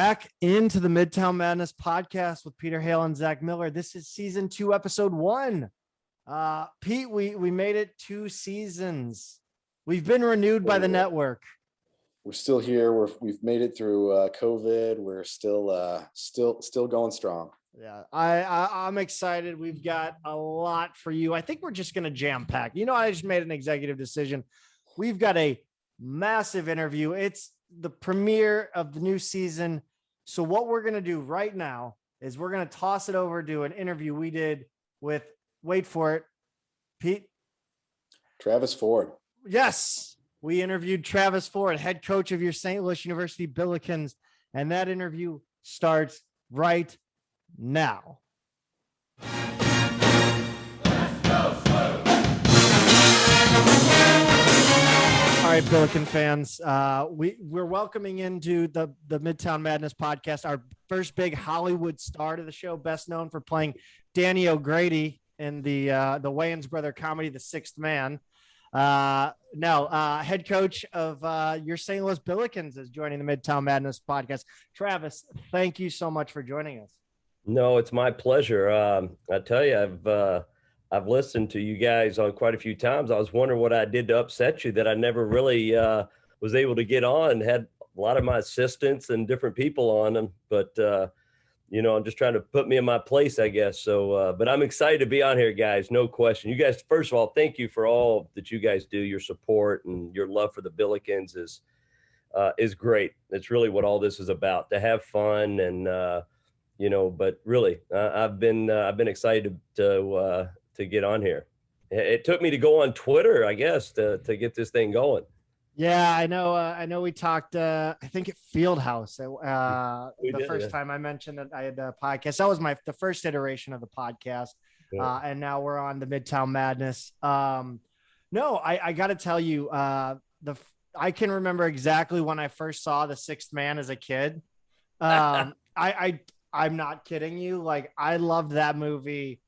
back into the Midtown Madness podcast with Peter Hale and Zach Miller. This is season 2, episode 1. Pete, we made it 2 seasons. We've been renewed by the network. We're still here. We've made it through COVID. We're still going strong. Yeah, I'm excited. We've got a lot for you. I think we're just going to jam pack. I just made an executive decision. We've got a massive interview. It's the premiere of the new season. So what we're going to do right now is we're going to toss it over to an interview we did with, wait for it, Pete. Travis Ford. Yes. We interviewed Travis Ford, head coach of your St. Louis University Billikens. And that interview starts right now. All right, Billiken fans, we're welcoming into the Midtown Madness podcast our first big Hollywood star to the show, best known for playing Danny O'Grady in the Wayans brother comedy, The Sixth Man. Head coach of your St. Louis Billikens is joining the Midtown Madness podcast. Travis, thank you so much for joining us. No, it's my pleasure. I tell you, I've listened to you guys on quite a few times. I was wondering what I did to upset you that I never really was able to get on. Had a lot of my assistants and different people on them, but I'm just trying to put me in my place, I guess. So, but I'm excited to be on here, guys. No question. You guys, first of all, thank you for all that you guys do. Your support and your love for the Billikens is great. It's really what all this is about, to have fun and but really, I've been excited to get on here. It took me to go on Twitter, I guess, to get this thing going. Yeah, I know. We talked, I think at Fieldhouse, the first time I mentioned that I had a podcast. That was the first iteration of the podcast. Yeah. And now we're on the Midtown Madness. I got to tell you, I can remember exactly when I first saw The Sixth Man as a kid. I'm not kidding you. Like, I loved that movie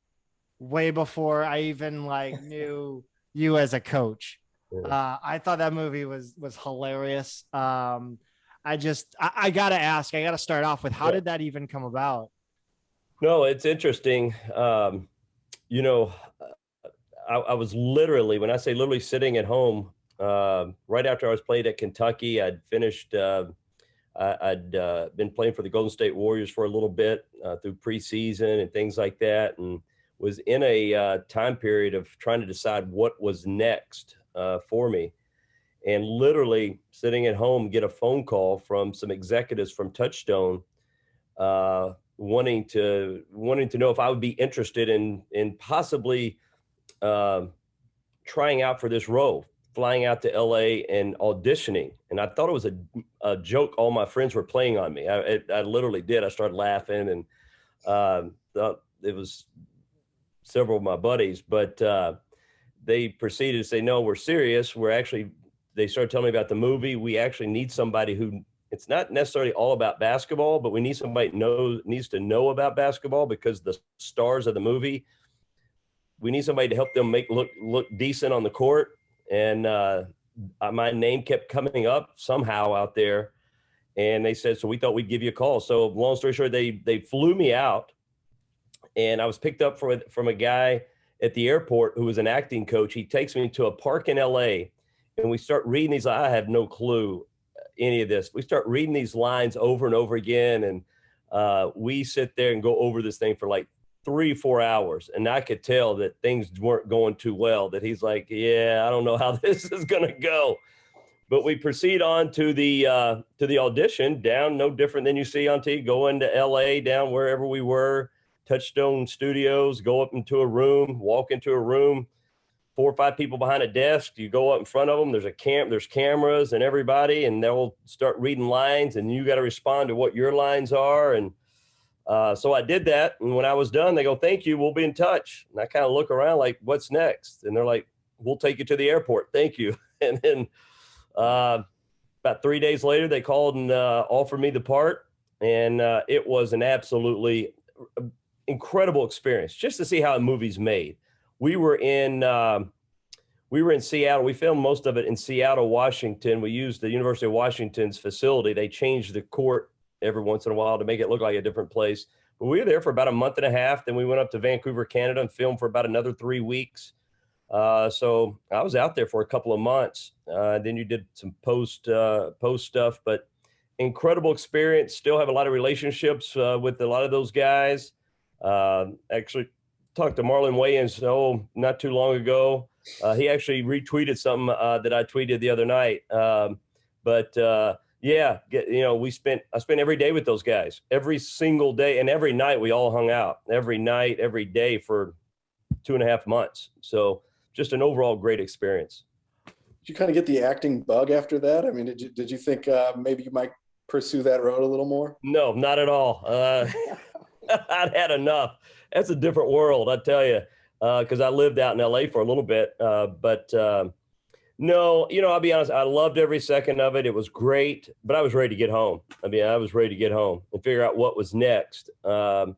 way before I even knew you as a coach. I thought that movie was hilarious. I got to ask, I got to start off with, how did that even come about? No, it's interesting. I was literally, when I say literally, sitting at home right after I was played at Kentucky. I'd finished, I'd been playing for the Golden State Warriors for a little bit through preseason and things like that, and was in a time period of trying to decide what was next for me. And literally sitting at home, get a phone call from some executives from Touchstone wanting to know if I would be interested in possibly trying out for this role, flying out to LA and auditioning. And I thought it was a joke. All my friends were playing on me. I literally did. I started laughing, and thought it was several of my buddies, but they proceeded to say, no, we're serious. They started telling me about the movie. We actually need somebody who, it's not necessarily all about basketball, but we need somebody needs to know about basketball, because the stars of the movie, we need somebody to help them look decent on the court. And my name kept coming up somehow out there, and they said, so we thought we'd give you a call. So long story short, they flew me out, and I was picked up from a guy at the airport who was an acting coach. He takes me to a park in LA, and we start reading these. I have no clue any of this. We start reading these lines over and over again, and we sit there and go over this thing for like 3-4 hours. And I could tell that things weren't going too well, that he's like, yeah, I don't know how this is going to go. But we proceed on to the audition, down no different than you see on TV, go into LA, down wherever we were, Touchstone Studios, go up into a room, walk into a room, 4 or 5 people behind a desk. You go up in front of them. There's cameras and everybody, and they'll start reading lines, and you got to respond to what your lines are. And so I did that. And when I was done, they go, thank you. We'll be in touch. And I kind of look around like, what's next? And they're like, we'll take you to the airport. Thank you. And then about 3 days later, they called and offered me the part. And it was an absolutely incredible experience just to see how a movie's made. We were in Seattle. We filmed most of it in Seattle, Washington. We used the University of Washington's facility. They changed the court every once in a while to make it look like a different place. But we were there for about a month and a half. Then we went up to Vancouver, Canada, and filmed for about another 3 weeks. So I was out there for a couple of months. Then you did some post stuff, but incredible experience. Still have a lot of relationships with a lot of those guys. Actually talked to Marlon Wayans, not too long ago. He actually retweeted something that I tweeted the other night. I spent every day with those guys, every single day, and every night we all hung out, every night, every day for 2.5 months. So just an overall great experience. Did you kind of get the acting bug after that? I mean, did you think maybe you might pursue that road a little more? No, not at all. I'd had enough. That's a different world, I tell you, because I lived out in LA for a little bit. No, I'll be honest, I loved every second of it. It was great, but I was ready to get home. I was ready to get home and figure out what was next. As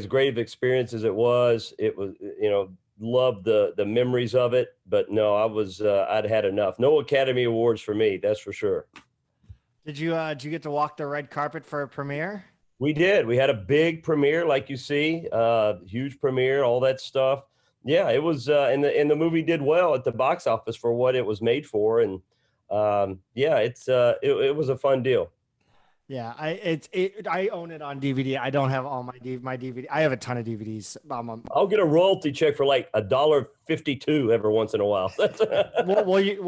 great of experience as it was, loved the memories of it, but no, I'd had enough. No Academy Awards for me, that's for sure. Did you get to walk the red carpet for a premiere? We did. We had a big premiere, like you see, huge premiere, all that stuff. Yeah, it was, and the movie did well at the box office for what it was made for, and it was a fun deal. Yeah, I own it on DVD. I don't have all my DVD. I have a ton of DVDs. I'll get a royalty check for like $1.52 every once in a while.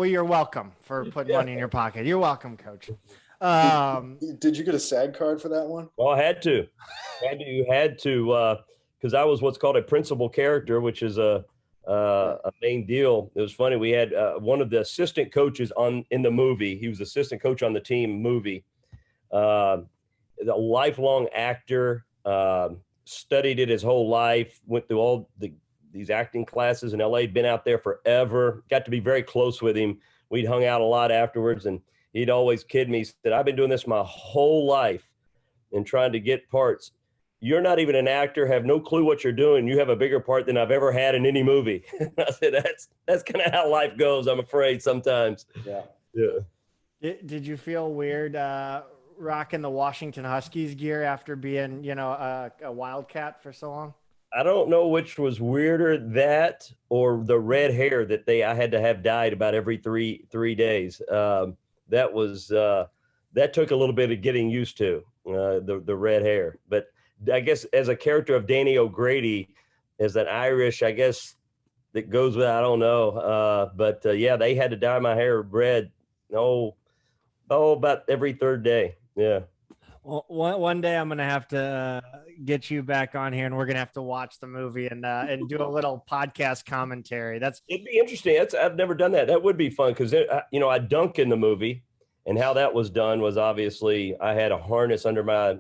You're welcome for putting money in your pocket. You're welcome, Coach. Did you get a SAG card for that one? Well, I had to, because I was what's called a principal character, which is a main deal. It was funny. We had one of the assistant coaches in the movie. He was assistant coach on the team movie. A lifelong actor, studied it his whole life, went through all these acting classes in LA, been out there forever, got to be very close with him. We'd hung out a lot afterwards, and he'd always kid me, that I've been doing this my whole life and trying to get parts. You're not even an actor, have no clue what you're doing. You have a bigger part than I've ever had in any movie. I said, that's kind of how life goes, I'm afraid, sometimes. Yeah. Did you feel weird rocking the Washington Huskies gear after being, a Wildcat for so long? I don't know which was weirder, that or the red hair that I had to have dyed about every three days. That took a little bit of getting used to, the red hair. But I guess as a character of Danny O'Grady, as an Irish, I guess that goes with, I don't know. They had to dye my hair red. About every third day. Yeah. Well, one day I'm going to have to get you back on here, and we're going to have to watch the movie and do a little podcast commentary. It'd be interesting. I've never done that. That would be fun. Cause I dunk in the movie, and how that was done was obviously I had a harness under my,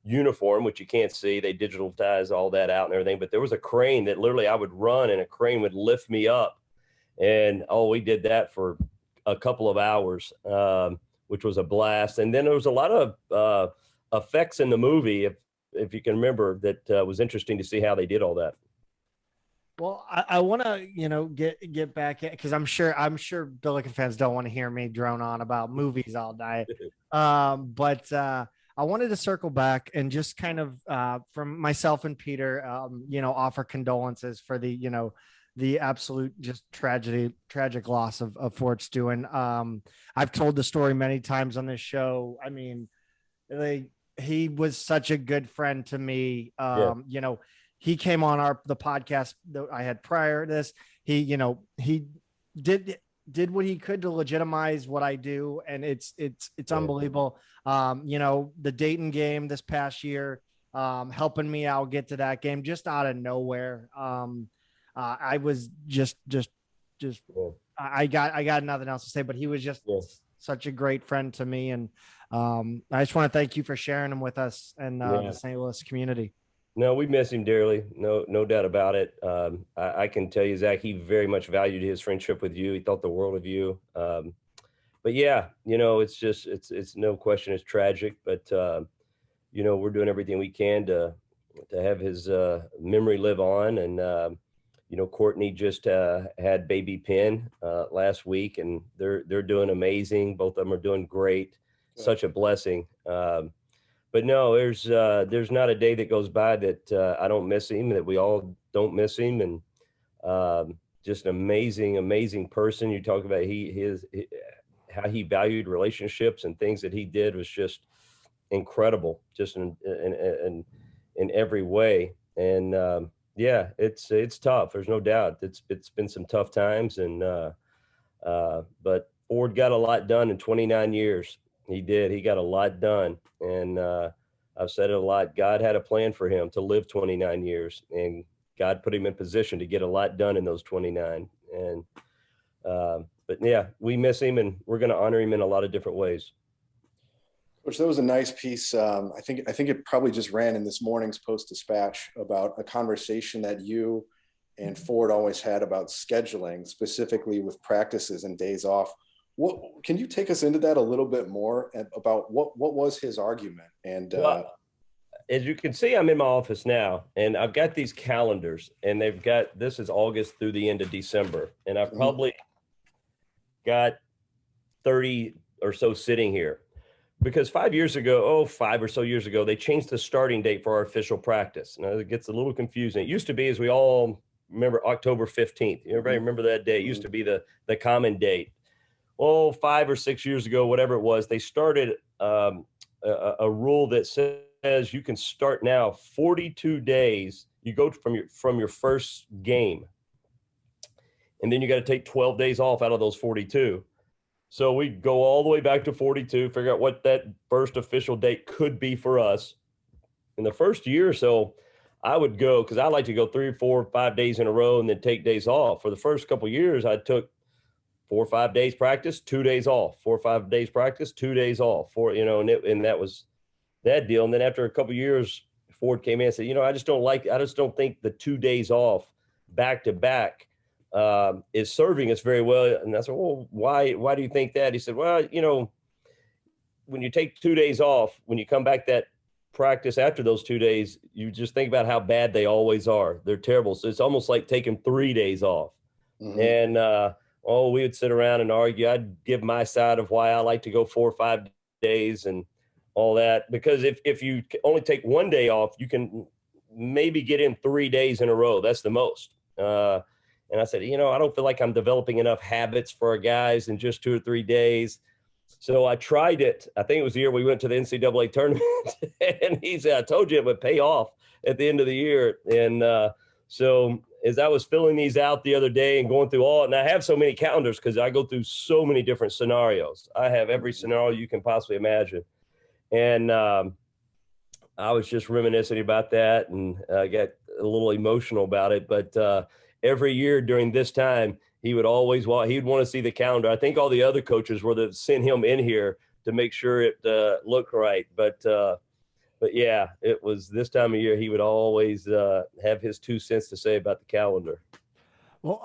uniform, which you can't see. They digitalized all that out and everything, but there was a crane that literally I would run and a crane would lift me up. And we did that for a couple of hours, which was a blast. And then there was a lot of effects in the movie, if you can remember, that was interesting to see how they did all that. Well, I want to, get back at, because I'm sure Billiken fans don't want to hear me drone on about movies all night. But I wanted to circle back and just kind of, from myself and Peter, offer condolences for the absolute just tragic loss of Fort Stewart. I've told the story many times on this show. I mean, he was such a good friend to me. He came on the podcast that I had prior to this. He did what he could to legitimize what I do. And it's unbelievable. The Dayton game this past year, helping me out get to that game just out of nowhere. I was just I got nothing else to say, but he was just such a great friend to me. And I just want to thank you for sharing him with us and the St. Louis community. No, we miss him dearly. No doubt about it. I can tell you, Zach, he very much valued his friendship with you. He thought the world of you. But yeah, it's no question, it's tragic, but we're doing everything we can to have his memory live on. And Courtney just had baby Penn last week, and they're doing amazing. Both of them are doing great. Good. Such a blessing. But no, there's not a day that goes by that I don't miss him, that we all don't miss him. And just an amazing person. You talk about how he valued relationships and things that he did was just incredible, just in every way. And yeah, it's tough. There's no doubt. It's been some tough times, and but Ford got a lot done in 29 years. He did. He got a lot done, and I've said it a lot. God had a plan for him to live 29 years, and God put him in position to get a lot done in those 29. And but yeah, we miss him, and we're going to honor him in a lot of different ways. Which that was a nice piece. I think it probably just ran in this morning's Post-Dispatch about a conversation that you and Ford always had about scheduling, specifically with practices and days off. What can you take us into that a little bit more about what was his argument? And well, as you can see, I'm in my office now, and I've got these calendars, and this is August through the end of December, and I've probably got 30 or so sitting here. Because 5 or so years ago, they changed the starting date for our official practice. Now, it gets a little confusing. It used to be, as we all remember, October 15th. Everybody remember that day? It used to be the common date. Well, 5 or 6 years ago, whatever it was, they started a rule that says you can start now 42 days. You go from your first game, and then you got to take 12 days off out of those 42. So we go all the way back to 42, figure out what that first official date could be for us. In the first year or so, I would go, because I like to go 3 or 4 or 5 days in a row and then take days off. For the first couple of years, I took 4 or 5 days practice, 2 days off, 4 or 5 days practice, 2 days off, and that was that deal. And then after a couple of years, Ford came in and said, I just don't think the 2 days off back to back is serving us very well. And I said, well, why do you think that? He said, well, when you take 2 days off, when you come back that practice after those 2 days, you just think about how bad they always are. They're terrible. So it's almost like taking 3 days off. Mm-hmm. And, we would sit around and argue. I'd give my side of why I like to go 4 or 5 days and all that, because if you only take 1 day off, you can maybe get in 3 days in a row. That's the most. And I said, I don't feel like I'm developing enough habits for our guys in just 2 or 3 days. So I tried it. I think it was the year we went to the NCAA tournament. And he said, I told you it would pay off at the end of the year. And so as I was filling these out the other day and going through and I have so many calendars because I go through so many different scenarios. I have every scenario you can possibly imagine. And I was just reminiscing about that, and I got a little emotional about it. But every year during this time, he'd want to see the calendar. I think all the other coaches were to send him in here to make sure it looked right. But yeah, it was this time of year, he would always have his 2 cents to say about the calendar. Well,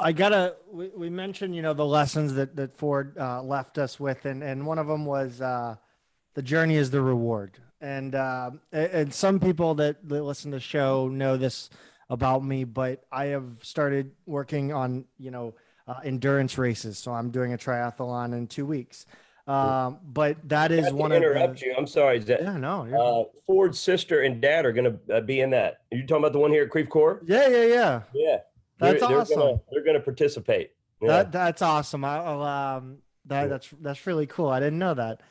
we mentioned, the lessons that Ford left us with, and one of them was the journey is the reward. And some people that listen to the show know this about me, but I have started working on, endurance races. So I'm doing a triathlon in 2 weeks. But that is one of the... interrupt you. I'm sorry. Yeah, no. Ford's sister and dad are going to be in that. Are you talking about the one here at Creve Coeur? Yeah. Yeah. That's awesome. They're going to participate. Yeah. That's awesome. That's really cool. I didn't know that.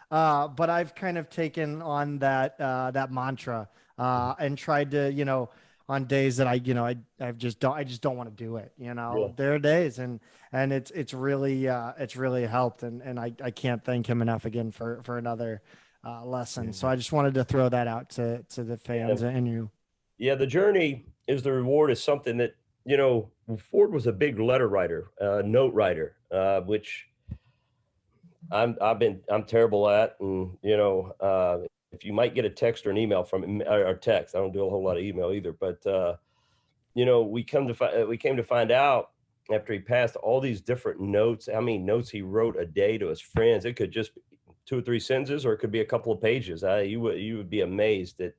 But I've kind of taken on that mantra and tried to, on days that I just don't want to do it. There are days and it's really helped. And I can't thank him enough again for another lesson. So I just wanted to throw that out to the fans and you. Yeah. The journey is the reward is something that, Ford was a big letter writer, note writer, which I'm terrible at. And, if you might get a text or an email from him, or text, I don't do a whole lot of email either, but, we came to find out after he passed all these different notes, how many notes he wrote a day to his friends. It could just be 2 or 3 sentences, or it could be a couple of pages. You would be amazed at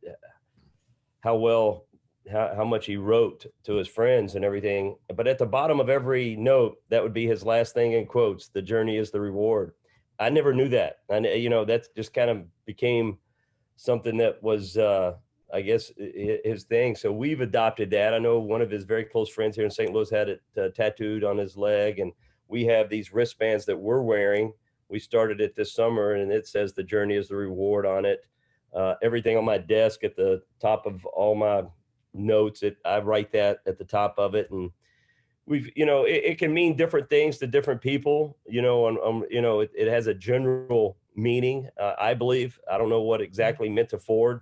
how well how much he wrote to his friends and everything. But at the bottom of every note, that would be his last thing in quotes: "The journey is the reward." I never knew that. And, that just kind of became something that was, I guess, his thing. So we've adopted that. I know one of his very close friends here in St. Louis had it tattooed on his leg, and we have these wristbands that we're wearing. We started it this summer, and it says "The journey is the reward" on it. Everything on my desk at the top of all my notes, I write that at the top of it. And it can mean different things to different people, it has a general meaning. I believe, I don't know what exactly meant to Ford,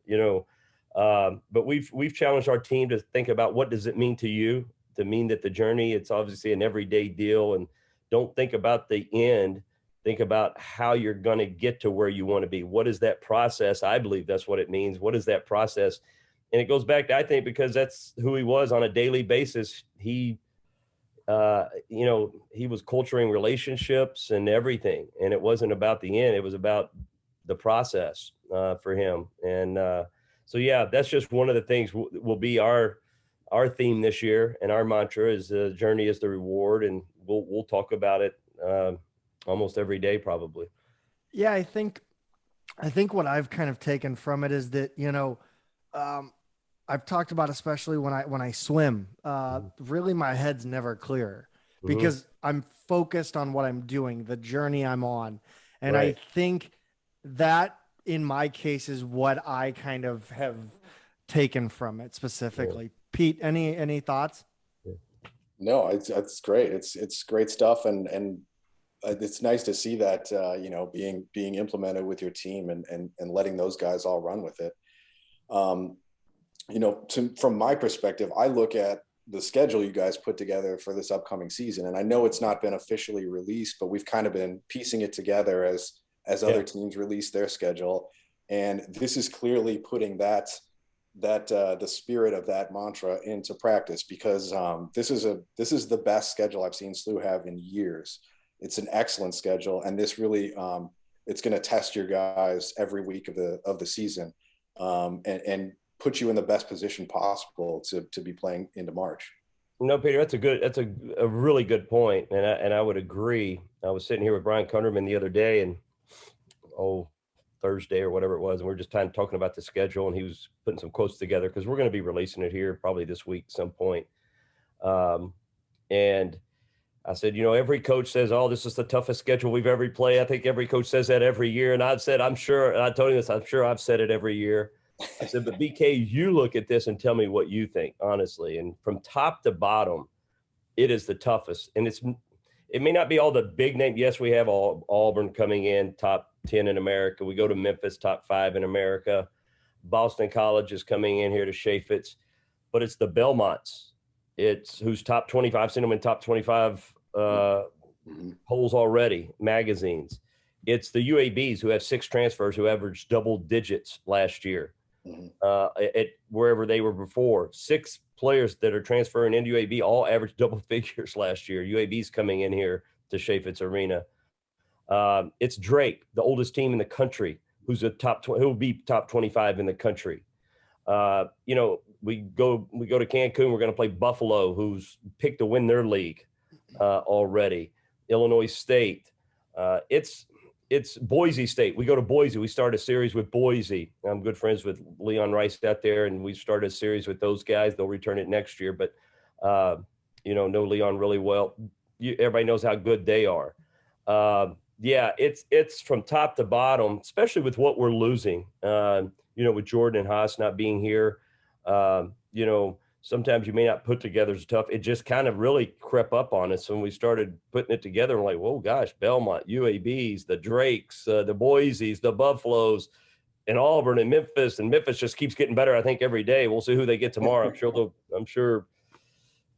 but we've challenged our team to think about, what does it mean to you, to mean that the journey, it's obviously an everyday deal, and don't think about the end. Think about how you're going to get to where you want to be. What is that process? I believe that's what it means. What is that process? And it goes back to, I think, because that's who he was on a daily basis. He was culturing relationships and everything. And it wasn't about the end. It was about the process for him. And so, yeah, that's just one of the things will be our theme this year. And our mantra is "The journey is the reward." And we'll talk about it almost every day, probably. Yeah, I think what I've kind of taken from it is that, I've talked about, especially when I swim, really my head's never clear because I'm focused on what I'm doing, the journey I'm on. And Right. I think that in my case is what I kind of have taken from it specifically. Pete, any thoughts? No, it's great. It's great stuff. And it's nice to see that, being implemented with your team and letting those guys all run with it. From my perspective, I look at the schedule you guys put together for this upcoming season, and I know it's not been officially released, but we've kind of been piecing it together as other teams release their schedule. And this is clearly putting the spirit of that mantra into practice, because this is the best schedule I've seen SLU have in years. It's an excellent schedule, and this really it's going to test your guys every week of the season, and put you in the best position possible to be playing into March. No, Peter, that's a really good point. And I would agree. I was sitting here with Brian Kunderman the other day, and Thursday or whatever it was, and we are just talking about the schedule, and he was putting some quotes together, because we're going to be releasing it here probably this week at some point. And I said, every coach says, "Oh, this is the toughest schedule we've ever played." I think every coach says that every year. And I've said, I'm sure, and I told him this, I'm sure I've said it every year. I said, but BK, you look at this and tell me what you think, honestly. And from top to bottom, it is the toughest. And it may not be all the big name. Yes, we have Auburn coming in top 10 in America. We go to Memphis, top 5 in America. Boston College is coming in here to Chaffetz, but it's the Belmonts. It's who's top 25. I've seen them in top 25 polls already, magazines. It's the UABs, who have 6 transfers who averaged double digits last year. At wherever they were before. 6 players that are transferring into UAB all averaged double figures last year. UAB's coming in here to Chaffetz Arena. It's Drake, the oldest team in the country, who's who will be top 25 in the country. We go to Cancun. We're going to play Buffalo, who's picked to win their league already. Illinois State. It's Boise State. We go to Boise. We start a series with Boise. I'm good friends with Leon Rice out there, and we started a series with those guys. They'll return it next year, but know Leon really well. Everybody knows how good they are. It's from top to bottom, especially with what we're losing. With Jordan and Haas not being here, sometimes you may not put together as tough. It just kind of really crept up on us when we started putting it together. I'm like, whoa, gosh, Belmont, UABs, the Drakes, the Boise's, the Buffaloes, and Auburn and Memphis. And Memphis just keeps getting better, I think, every day. We'll see who they get tomorrow. I'm sure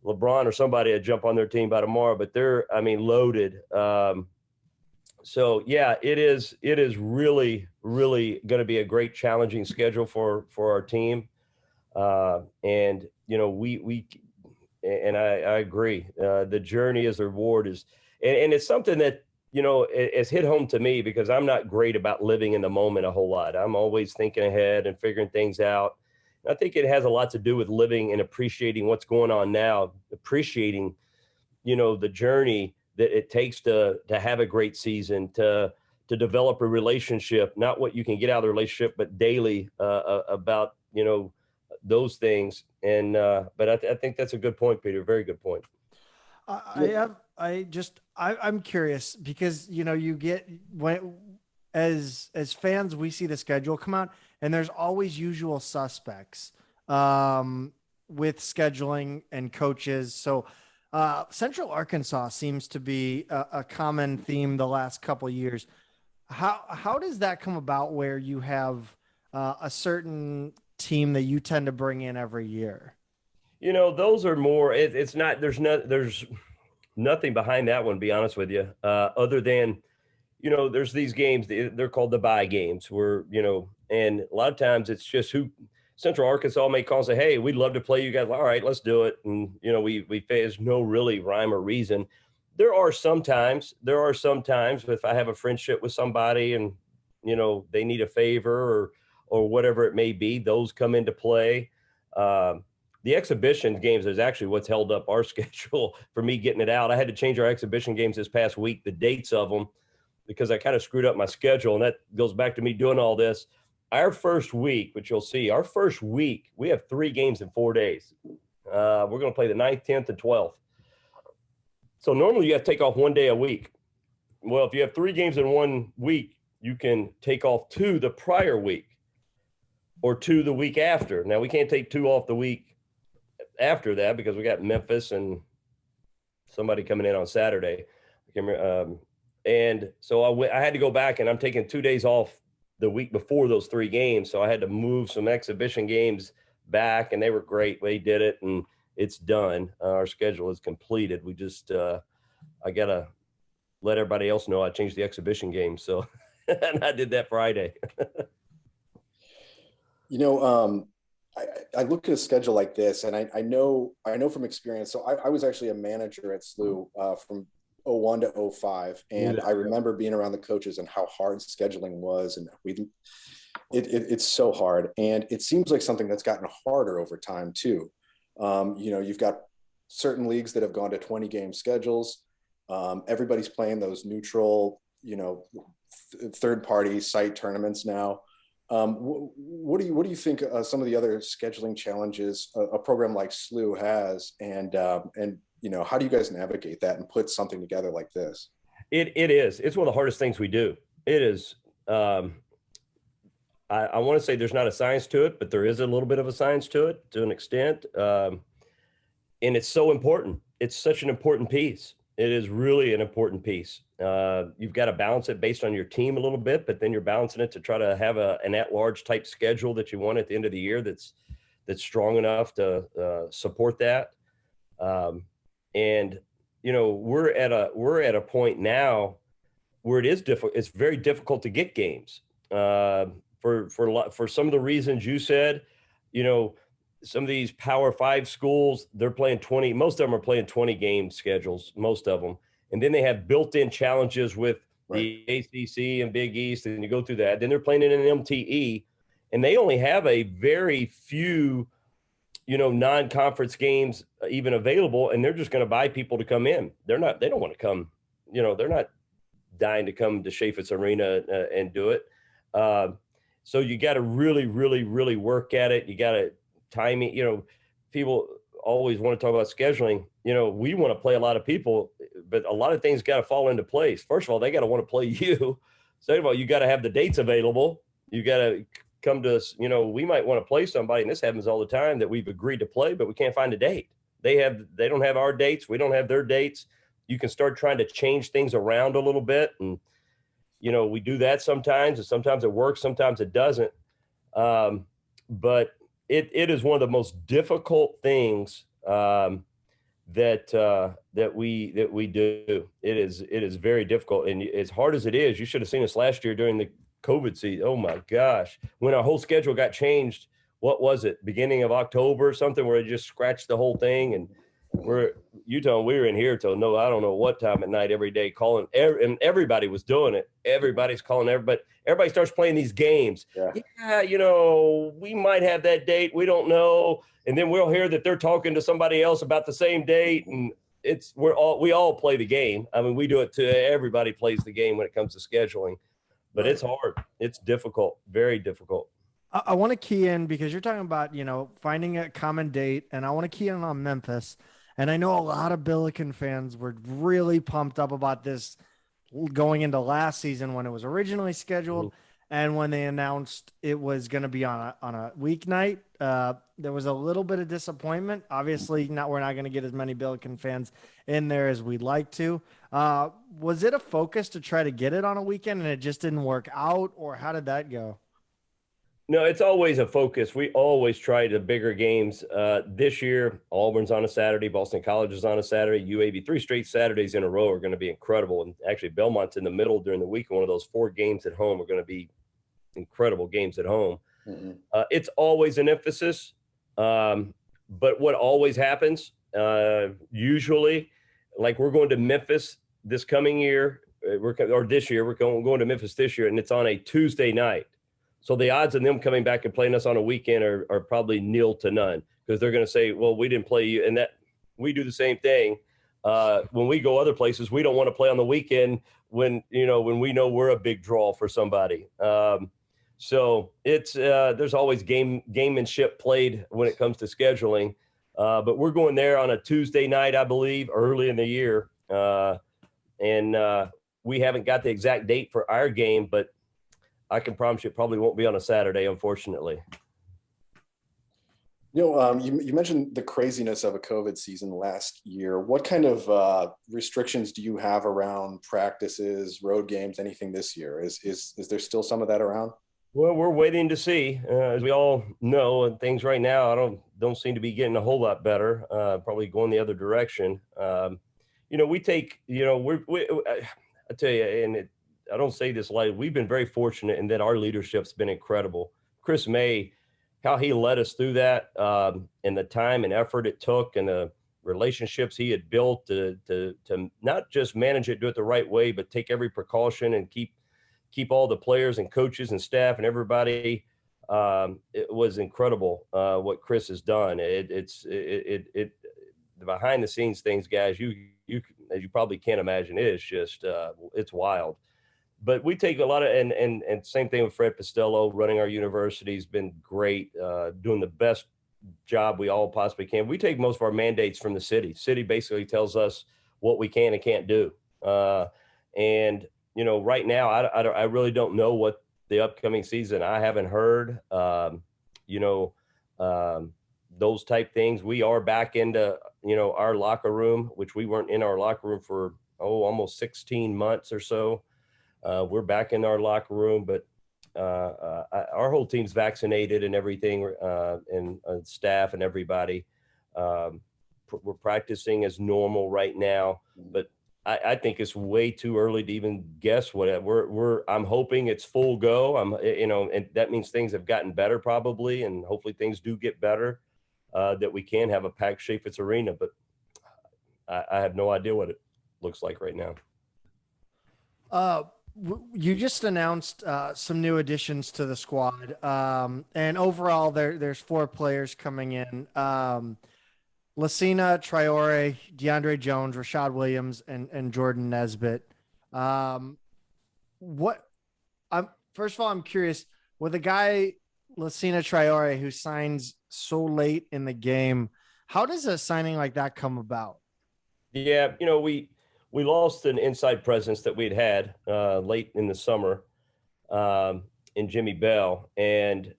LeBron or somebody will jump on their team by tomorrow, but they're, loaded. It is really, really going to be a great challenging schedule for our team. I agree. The journey as a reward is, and it's something that, has hit home to me, because I'm not great about living in the moment a whole lot. I'm always thinking ahead and figuring things out. I think it has a lot to do with living and appreciating what's going on now, appreciating, the journey that it takes to have a great season, to develop a relationship, not what you can get out of the relationship, but daily about, those things. And, but I think that's a good point, Peter. Very good point. I'm curious because, you get as fans, we see the schedule come out and there's always usual suspects with scheduling and coaches. So Central Arkansas seems to be a common theme the last couple of years. How does that come about where you have a certain team that you tend to bring in every year? Those are more, it's not, there's nothing behind that one, to be honest with you, other than, there's these games, they're called the bye games where, and a lot of times it's just who Central Arkansas may call and say, hey, we'd love to play you guys. All right, let's do it. And, there's no really rhyme or reason. There are some times if I have a friendship with somebody and, they need a favor or whatever it may be, those come into play. The exhibition games is actually what's held up our schedule for me getting it out. I had to change our exhibition games this past week, the dates of them, because I kind of screwed up my schedule. And that goes back to me doing all this. Our first week, which you'll see, we have 3 games in 4 days. We're going to play the 9th, 10th, and 12th. So normally you have to take off 1 day a week. Well, if you have 3 games in 1 week, you can take off 2 the prior week or 2 the week after. Now, we can't take 2 off the week after that because we got Memphis and somebody coming in on Saturday. And so I had to go back, and I'm taking 2 days off the week before those 3 games. So I had to move some exhibition games back, and they were great. We did it, and it's done. Our schedule is completed. We just, I got to let everybody else know I changed the exhibition game. So, and I did that Friday. I look at a schedule like this, and I know from experience. So I was actually a manager at SLU from 01 to 05, and I remember being around the coaches and how hard scheduling was, and it's so hard, and it seems like something that's gotten harder over time too. You've got certain leagues that have gone to 20 game schedules. Everybody's playing those neutral, third party site tournaments now. What do you think some of the other scheduling challenges a program like SLU has, and how do you guys navigate that and put something together like this? It's one of the hardest things we do. It is. I want to say there's not a science to it, but there is a little bit of a science to it to an extent. And it's so important. It's such an important piece. It is really an important piece. You've got to balance it based on your team a little bit, but then you're balancing it to try to have an at-large type schedule that you want at the end of the year that's strong enough to support that. And we're at a point now where it is difficult. It's very difficult to get games for some of the reasons you said. Some of these Power 5 schools, they're playing 20. Most of them are playing 20 game schedules, most of them. And then they have built-in challenges with the ACC and Big East, and you go through that. Then they're playing in an MTE, and they only have a very few, non-conference games even available, and they're just going to buy people to come in. They don't want to come, they're not dying to come to Chaffetz Arena and do it. So you got to really, really, really work at it. You got to timing, people always want to talk about scheduling. We want to play a lot of people, but a lot of things got to fall into place. First of all, they got to want to play you. Second of all, you got to have the dates available. You got to come to us. We might want to play somebody, and this happens all the time, that we've agreed to play, but we can't find a date. They don't have our dates. We don't have their dates. You can start trying to change things around a little bit. And, we do that sometimes, and sometimes it works, sometimes it doesn't. But it is one of the most difficult things that we do. It is very difficult, and as hard as it is, you should have seen us last year during the COVID season. Oh my gosh, when our whole schedule got changed, what was it? Beginning of October or something, where it just scratched the whole thing, and we were in here till I don't know what time at night every day calling, and everybody was doing it. Everybody's calling everybody. Everybody starts playing these games. Yeah, we might have that date. We don't know. And then we'll hear that they're talking to somebody else about the same date. And we all play the game. I mean, we do it too. Everybody plays the game when it comes to scheduling, but it's hard. It's difficult, very difficult. I want to key in because you're talking about, finding a common date, and I want to key in on Memphis. And I know a lot of Billiken fans were really pumped up about this going into last season when it was originally scheduled. Mm-hmm. And when they announced it was going to be on a weeknight, there was a little bit of disappointment. Obviously, we're not going to get as many Billiken fans in there as we'd like to. Was it a focus to try to get it on a weekend and it just didn't work out, or how did that go? No, it's always a focus. We always try the bigger games. This year, Auburn's on a Saturday, Boston College is on a Saturday, UAB. 3 straight Saturdays in a row are going to be incredible. And actually, Belmont's in the middle during the week. One of those 4 games at home are going to be incredible games at home. Mm-hmm. It's always an emphasis. But what always happens, usually, like we're going to Memphis this coming year, this year, we're going to Memphis this year, and it's on a Tuesday night. So the odds of them coming back and playing us on a weekend are probably nil to none, because they're going to say, well, we didn't play you. And that we do the same thing. When we go other places, we don't want to play on the weekend when we know we're a big draw for somebody. So it's there's always gamemanship played when it comes to scheduling. But we're going there on a Tuesday night, I believe, early in the year. And we haven't got the exact date for our game, but I can promise you it probably won't be on a Saturday, unfortunately. You mentioned the craziness of a COVID season last year. What kind of restrictions do you have around practices, road games, anything this year? Is there still some of that around? Well, we're waiting to see. As we all know, and things right now don't seem to be getting a whole lot better. Probably going the other direction. We take. I tell you, and I don't say this lightly. We've been very fortunate in that our leadership's been incredible. Chris May, how he led us through that, and the time and effort it took, and the relationships he had built to not just manage it, do it the right way, but take every precaution and keep all the players and coaches and staff and everybody. It was incredible what Chris has done. It's the behind the scenes things, guys. You as you probably can't imagine, it is just it's wild. But we take a lot of, and same thing with Fred Postello, running our university has been great, doing the best job we all possibly can. We take most of our mandates from the city. City basically tells us what we can and can't do. And, right now, I really don't know what the upcoming season, I haven't heard, those type things. We are back into, our locker room, which we weren't in our locker room for, almost 16 months or so. We're back in our locker room, but our whole team's vaccinated and everything, and staff and everybody. We're practicing as normal right now, but I think it's way too early to even guess what I'm hoping it's full go. And that means things have gotten better probably, and hopefully things do get better, that we can have a packed Chaifetz Arena, but I have no idea what it looks like right now. You just announced some new additions to the squad, and overall there's 4 players coming in. Lacina Traore, DeAndre Jones, Rashad Williams, and Jordan Nesbitt. First of all, I'm curious, with a guy Lacina Traore who signs so late in the game, how does a signing like that come about? Yeah, we lost an inside presence that we'd had late in the summer in Jimmy Bell. And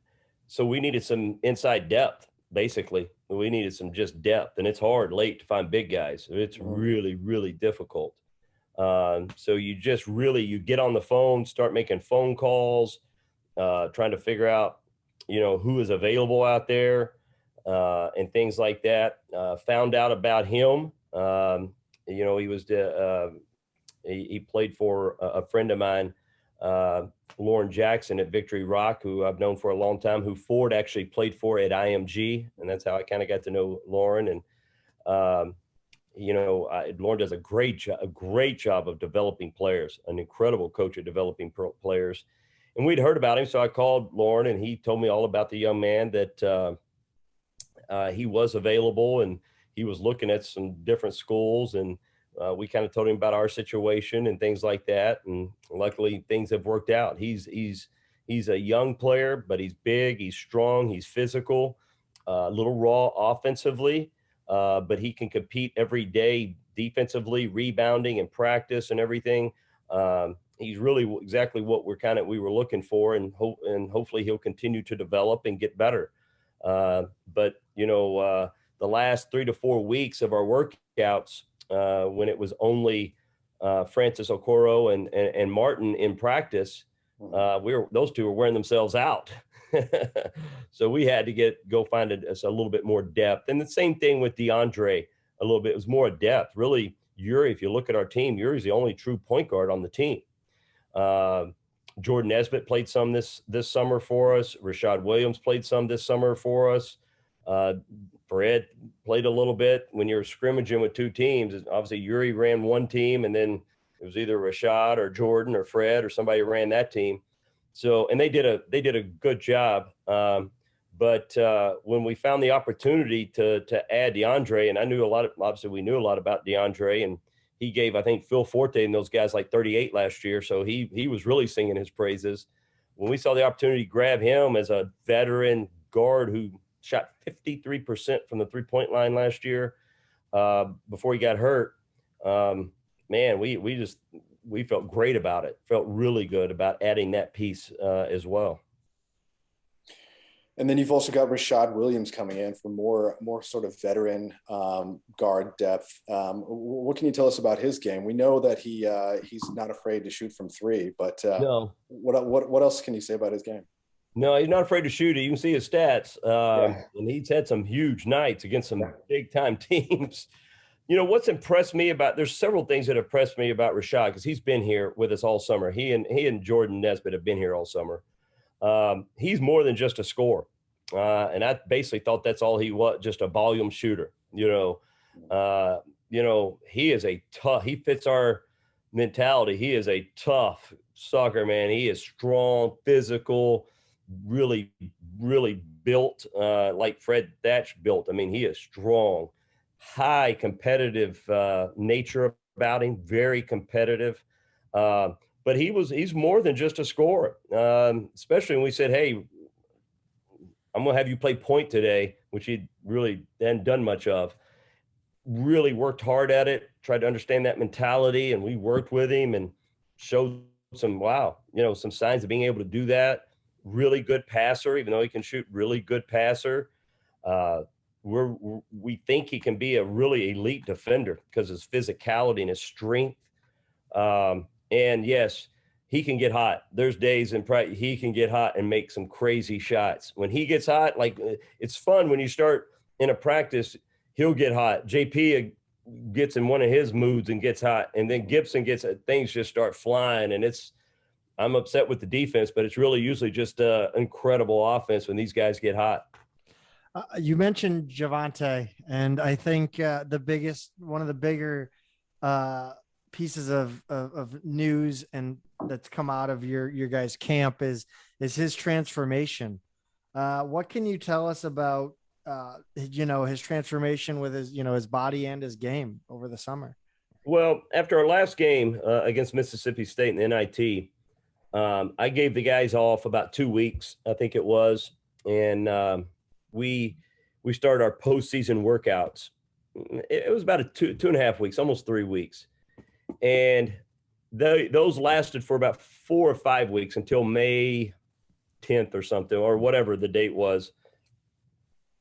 so we needed some inside depth, basically. We needed some just depth. And it's hard late to find big guys. It's really, really difficult. So you get on the phone, start making phone calls, trying to figure out, who is available out there and things like that. Found out about him. He was he played for a friend of mine, Lauren Jackson at Victory Rock, who I've known for a long time, who Ford actually played for at IMG. And that's how I kind of got to know Lauren. And Lauren does a great job of developing players, an incredible coach at developing players. And we'd heard about him. So I called Lauren and he told me all about the young man, that he was available and he was looking at some different schools. And we kind of told him about our situation and things like that. And luckily things have worked out. He's a young player, but he's big, he's strong, he's physical, a little raw offensively. But he can compete every day defensively, rebounding and practice and everything. He's really exactly what we were looking for, and hopefully he'll continue to develop and get better. But the last 3 to 4 weeks of our workouts, when it was only Francis Okoro and Martin in practice, those two were wearing themselves out. So we had to go find a little bit more depth. And the same thing with DeAndre, a little bit. It was more depth. Really, Yuri, if you look at our team, Yuri's the only true point guard on the team. Jordan Nesbitt played some this summer for us. Rashad Williams played some this summer for us. Fred played a little bit. When you're scrimmaging with two teams, obviously Yuri ran one team, and then it was either Rashad or Jordan or Fred or somebody ran that team. So, and they did a good job. But when we found the opportunity to add DeAndre, and we knew a lot about DeAndre, and he gave, I think, Phil Forte and those guys like 38 last year. So he was really singing his praises. When we saw the opportunity to grab him as a veteran guard who shot 53% from the 3-point line last year, before he got hurt, man, we felt great about it. Felt really good about adding that piece as well. And then you've also got Rashad Williams coming in for more sort of veteran guard depth. What can you tell us about his game? We know that he's not afraid to shoot from three, but no. What else can you say about his game? No, he's not afraid to shoot it. You can see his stats, and he's had some huge nights against some big time teams. What's impressed me there's several things that impressed me about Rashad, because he's been here with us all summer. He and Jordan Nesbitt have been here all summer. He's more than just a scorer. And I basically thought that's all he was, just a volume shooter. He is he fits our mentality. He is a tough soccer man. He is strong, physical, really, really built, like Fred Thatch built. I mean, he is strong, high competitive nature about him, very competitive. But he's more than just a scorer, especially when we said, hey, I'm going to have you play point today, which he really hadn't done much of. Really worked hard at it, tried to understand that mentality, and we worked with him and showed some signs of being able to do that. Really good passer, even though he can shoot, really good passer. We think he can be a really elite defender because of his physicality and his strength. And yes, he can get hot. There's days in practice he can get hot and make some crazy shots. When he gets hot, like, it's fun when you start in a practice, he'll get hot. JP gets in one of his moods and gets hot, and then Gibson things just start flying, and I'm upset with the defense, but it's really usually just incredible offense when these guys get hot. You mentioned Javonte, and I think one of the bigger pieces of news and that's come out of your guys' camp is his transformation. What can you tell us about his transformation with his body and his game over the summer? Well, after our last game against Mississippi State in the NIT, I gave the guys off about 2 weeks, I think it was, and we started our postseason workouts. It was about 2.5 weeks, almost 3 weeks. And those lasted for about 4 or 5 weeks until May 10th or something, or whatever the date was.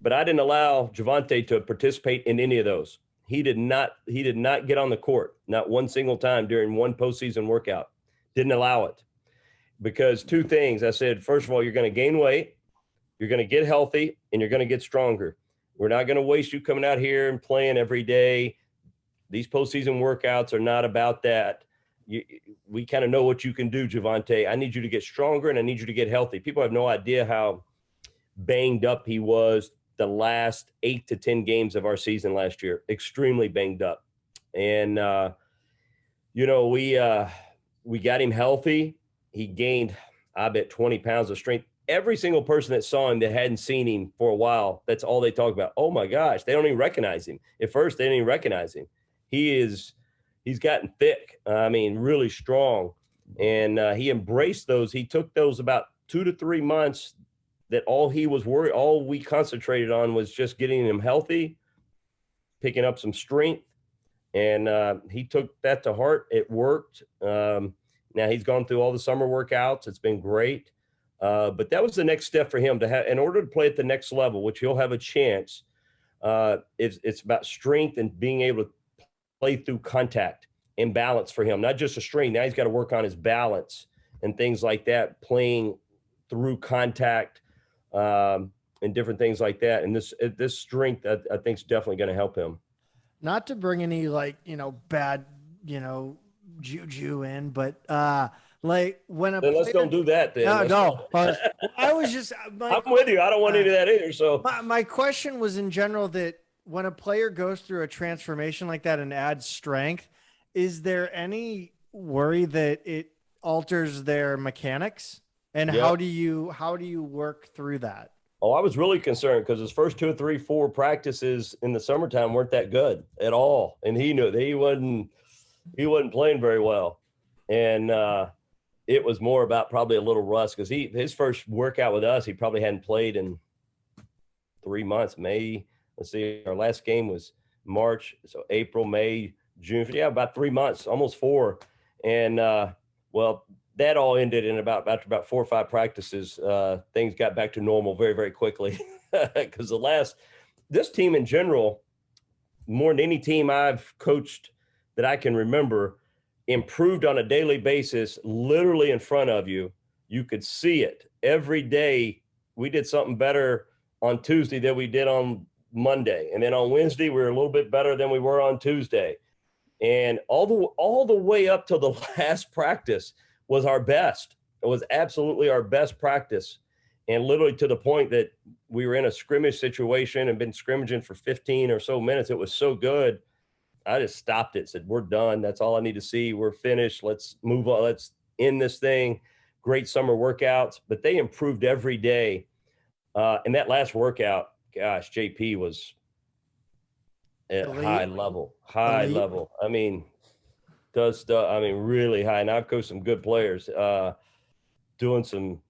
But I didn't allow Javonte to participate in any of those. He did not get on the court, not one single time during one postseason workout. Didn't allow it. Because two things. I said, first of all, you're going to gain weight, you're going to get healthy, and you're going to get stronger. We're not going to waste you coming out here and playing every day. These postseason workouts are not about that. We kind of know what you can do, Javonte. I need you to get stronger, and I need you to get healthy. People have no idea how banged up he was the last 8 to 10 games of our season last year. Extremely banged up. And, we got him healthy. He gained, I bet, 20 pounds of strength. Every single person that saw him that hadn't seen him for a while, that's all they talk about. Oh my gosh, they don't even recognize him. At first, they didn't even recognize him. He's gotten thick. I mean, really strong. And he embraced those. He took those about 2 to 3 months that all we concentrated on was just getting him healthy, picking up some strength. And he took that to heart. It worked. Now he's gone through all the summer workouts. It's been great. But that was the next step for him to have, in order to play at the next level, which he'll have a chance. It's about strength and being able to play through contact and balance for him, not just a strength. Now he's got to work on his balance and things like that, playing through contact and different things like that. And this strength, I think, is definitely going to help him. Not to bring any bad, juju in, but like when then let's don't do that. Then no. I was just, I'm with you. I don't want any of that either. So my question was in general that when a player goes through a transformation like that and adds strength, is there any worry that it alters their mechanics? And how do you work through that? Oh, I was really concerned because his first 2 or 3, 4 practices in the summertime weren't that good at all. And he knew that he wasn't playing very well. And it was more about probably a little rust because his first workout with us, he probably hadn't played in 3 months. Let's see, our last game was March. So April, May, June. Yeah, about 3 months, almost 4. And that all ended in after about 4 or 5 practices. Things got back to normal very, very quickly because this team in general, more than any team I've coached that I can remember, improved on a daily basis, literally in front of you. You could see it every day. We did something better on Tuesday than we did on Monday. And then on Wednesday, we were a little bit better than we were on Tuesday. And all the way up to the last practice was our best. It was absolutely our best practice. And literally to the point that we were in a scrimmage situation and been scrimmaging for 15 or so minutes. It was so good. I just stopped it, said, we're done. That's all I need to see. We're finished. Let's move on. Let's end this thing. Great summer workouts, but they improved every day. And that last workout, gosh, JP was at high level. I mean, does stuff. I mean, really high. And I've coached some good players doing some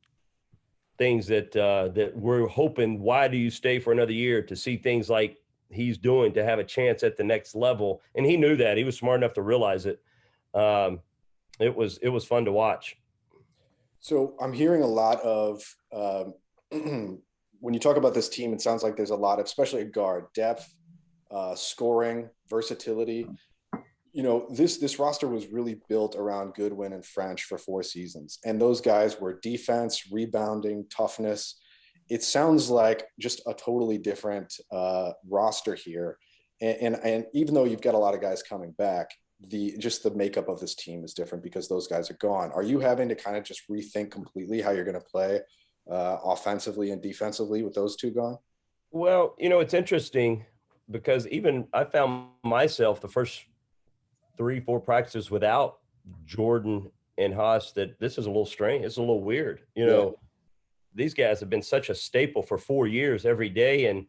things that we're hoping, why do you stay for another year to see things like he's doing to have a chance at the next level. And he knew that. He was smart enough to realize it. It was fun to watch. So I'm hearing a lot of, when you talk about this team, it sounds like there's a lot of, especially at guard, depth, scoring, versatility. This roster was really built around Goodwin and French for 4 seasons. And those guys were defense, rebounding, toughness. It sounds like just a totally different roster here. And even though you've got a lot of guys coming back, the makeup of this team is different because those guys are gone. Are you having to kind of just rethink completely how you're going to play offensively and defensively with those two gone? Well, it's interesting because even I found myself the first 3, 4 practices without Jordan and Haas that this is a little strange. It's a little weird. These guys have been such a staple for 4 years every day, and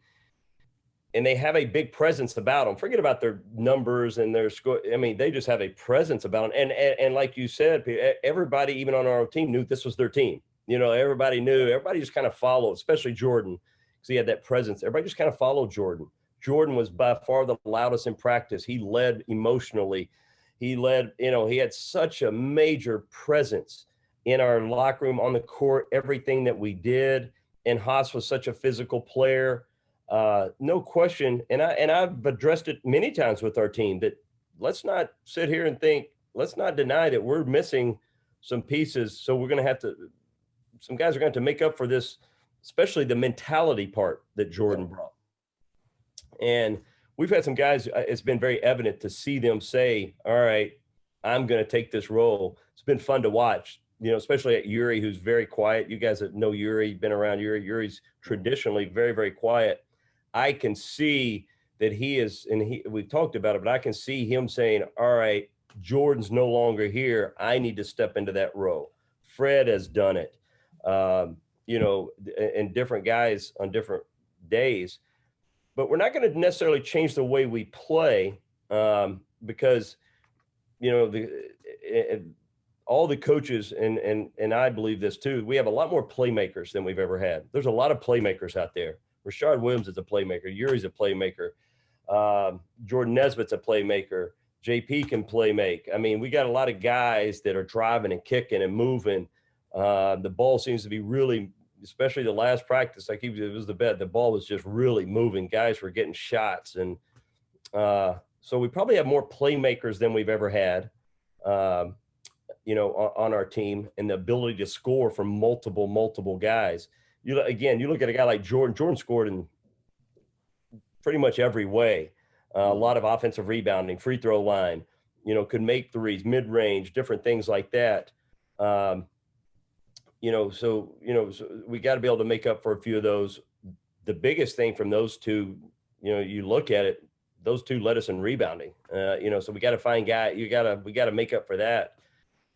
they have a big presence about them. Forget about their numbers and their score. I mean, they just have a presence about them. And like you said, everybody, even on our own team, knew this was their team. Everybody knew. Everybody just kind of followed, especially Jordan, because he had that presence. Everybody just kind of followed Jordan. Jordan was by far the loudest in practice. He led emotionally. He led, he had such a major presence in our locker room, on the court, everything that we did. And Haas was such a physical player, no question. And I've addressed it many times with our team that let's not sit here and think, let's not deny that we're missing some pieces. So we're going to have to, some guys are going to make up for this, especially the mentality part that Jordan brought. And we've had some guys, it's been very evident to see them say, all right, I'm going to take this role. It's been fun to watch. Especially at Yuri, who's very quiet. You guys that know Yuri, been around Yuri. Yuri's traditionally very, very quiet. I can see that he is, and we've talked about it, but I can see him saying, all right, Jordan's no longer here. I need to step into that role. Fred has done it, and different guys on different days, but we're not going to necessarily change the way we play because, all the coaches, and I believe this too, we have a lot more playmakers than we've ever had. There's a lot of playmakers out there. Rashad Williams is a playmaker. Yuri's a playmaker. Jordan Nesbitt's a playmaker. JP can play make. I mean, we got a lot of guys that are driving and kicking and moving. The ball seems to be really, especially the last practice, it was the bet. The ball was just really moving. Guys were getting shots. And so we probably have more playmakers than we've ever had, on our team, and the ability to score from multiple guys. You look at a guy like Jordan. Jordan scored in pretty much every way. A lot of offensive rebounding, free throw line, could make threes, mid-range, different things like that. So we got to be able to make up for a few of those. The biggest thing from those two, you look at it, those two led us in rebounding. So we got to find we got to make up for that,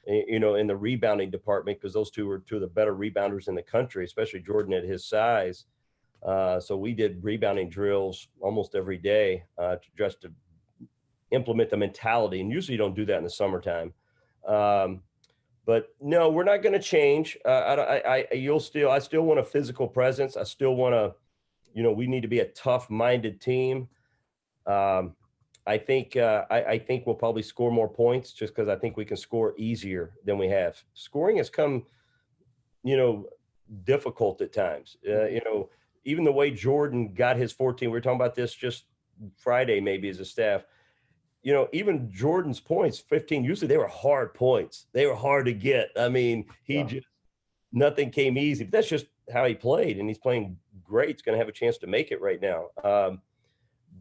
in the rebounding department, because those two were two of the better rebounders in the country, especially Jordan at his size. So we did rebounding drills almost every day, just to implement the mentality. And usually you don't do that in the summertime. But no, we're not going to change. I still want a physical presence. I still want to, we need to be a tough-minded team. I think we'll probably score more points, just because I think we can score easier than we have. Scoring has come, difficult at times. Even the way Jordan got his 14, we were talking about this just Friday, maybe, as a staff. Even Jordan's points, 15, usually they were hard points. They were hard to get. I mean, nothing came easy. But that's just how he played, and he's playing great. He's going to have a chance to make it right now.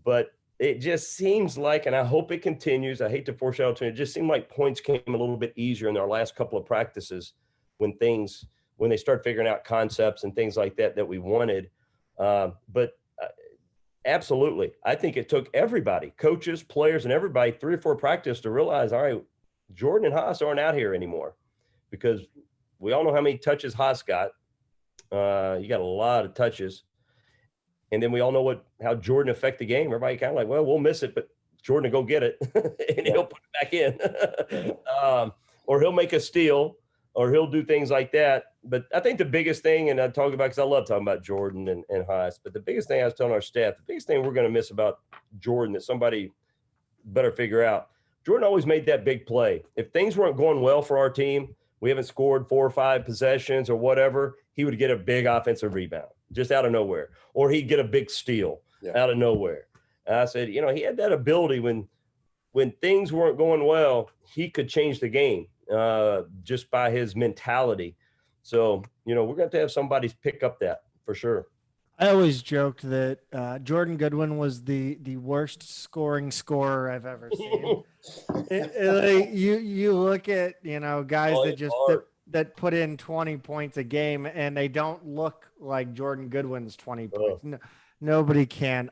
But it just seems like, and I hope it continues, I hate to foreshadow to it, just seemed like points came a little bit easier in our last couple of practices when they start figuring out concepts and things like that we wanted. But absolutely, I think it took everybody, coaches, players, and everybody, 3 or 4 practices to realize, all right, Jordan and Haas aren't out here anymore, because we all know how many touches Haas got. You got a lot of touches. And then we all know how Jordan affect the game. Everybody kind of like, well, we'll miss it, but Jordan will go get it and he'll put it back in. Or he'll make a steal, or he'll do things like that. But I think the biggest thing, and I talk about, because I love talking about Jordan and Haas, but the biggest thing I was telling our staff, the biggest thing we're going to miss about Jordan that somebody better figure out, Jordan always made that big play. If things weren't going well for our team, we haven't scored 4 or 5 possessions or whatever, he would get a big offensive rebound just out of nowhere, or he'd get a big steal out of nowhere. And I said, he had that ability when things weren't going well, he could change the game just by his mentality. So, we're going to have somebody pick up that for sure. I always joked that Jordan Goodwin was the worst scorer I've ever seen. You look at, guys that put in 20 points a game, and they don't look like Jordan Goodwin's 20 points. No, nobody can.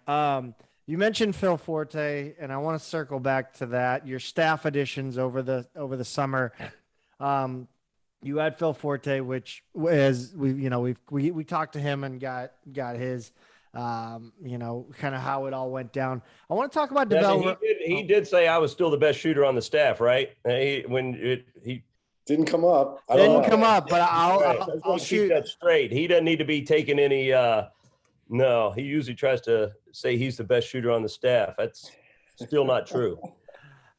You mentioned Phil Forte, and I want to circle back to that. Your staff additions over the summer. You had Phil Forte, which was we talked to him and got his kind of how it all went down. I want to talk about development. He did say I was still the best shooter on the staff, right? He didn't come up. But I'll shoot that straight. He doesn't need to be taking any. No, he usually tries to say he's the best shooter on the staff. That's still not true.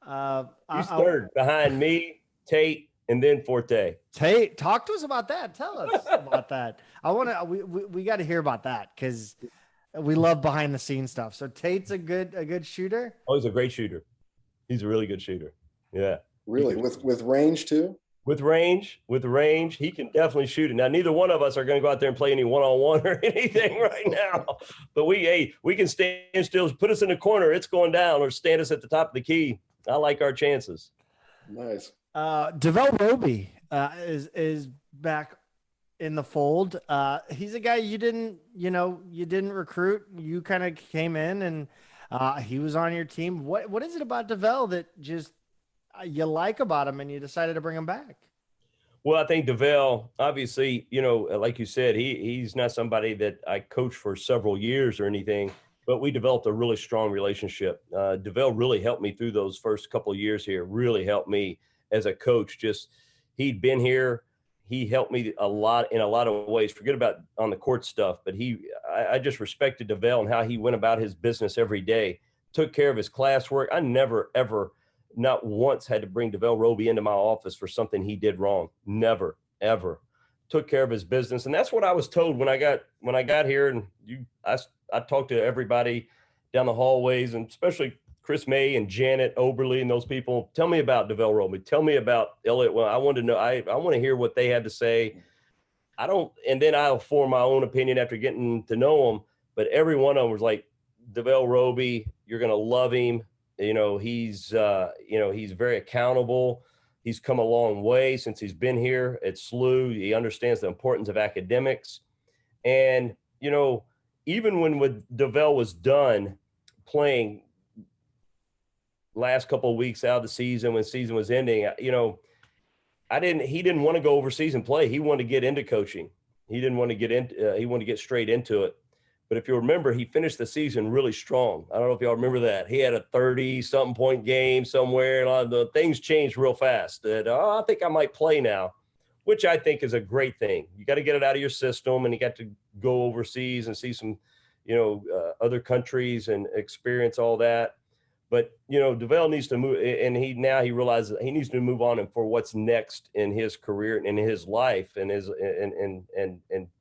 He's third behind me, Tate, and then Forte. Tate, talk to us about that. Tell us about that. We got to hear about that, because we love behind the scenes stuff. So Tate's a good shooter. Oh, he's a great shooter. He's a really good shooter. Yeah. Really, with range too. With range, he can definitely shoot it. Now, neither one of us are going to go out there and play any one-on-one or anything right now. But we can stand still, put us in the corner, it's going down, or stand us at the top of the key. I like our chances. Nice. Devel Roby is back in the fold. He's a guy you didn't recruit. You kind of came in, and He was on your team. What is it about DeVell that just you like about him and you decided to bring him back? Well, I think DeVell, obviously, like you said, he's not somebody that I coached for several years or anything, but we developed a really strong relationship. DeVell really helped me through those first couple of years here, really helped me as a coach. Just he'd been here. He helped me a lot in a lot of ways. Forget about on the court stuff, but I just respected DeVell and how he went about his business every day, took care of his classwork. I never, ever not once had to bring DeVell Roby into my office for something he did wrong. Never, ever. Took care of his business. And that's what I was told when I got here. And I talked to everybody down the hallways, and especially Chris May and Janet Oberly and those people. Tell me about DeVell Roby. Tell me about Elliott. Well, I want to know. I want to hear what they had to say. And then I'll form my own opinion after getting to know them. But every one of them was like, DeVell Roby, you're going to love him. He's very accountable. He's come a long way since he's been here at SLU. He understands the importance of academics. And, even when DeVell was done playing last couple of weeks out of the season, when the season was ending, he didn't want to go overseas and play. He wanted to get into coaching. He didn't want to he wanted to get straight into it. But if you remember, he finished the season really strong. I don't know if y'all remember that. He had a 30-something point game somewhere. And all the things changed real fast. I think I might play now, which I think is a great thing. You got to get it out of your system, and you got to go overseas and see some, other countries and experience all that. But, DeVell needs to move, and he realizes that he needs to move on and for what's next in his career and in his life and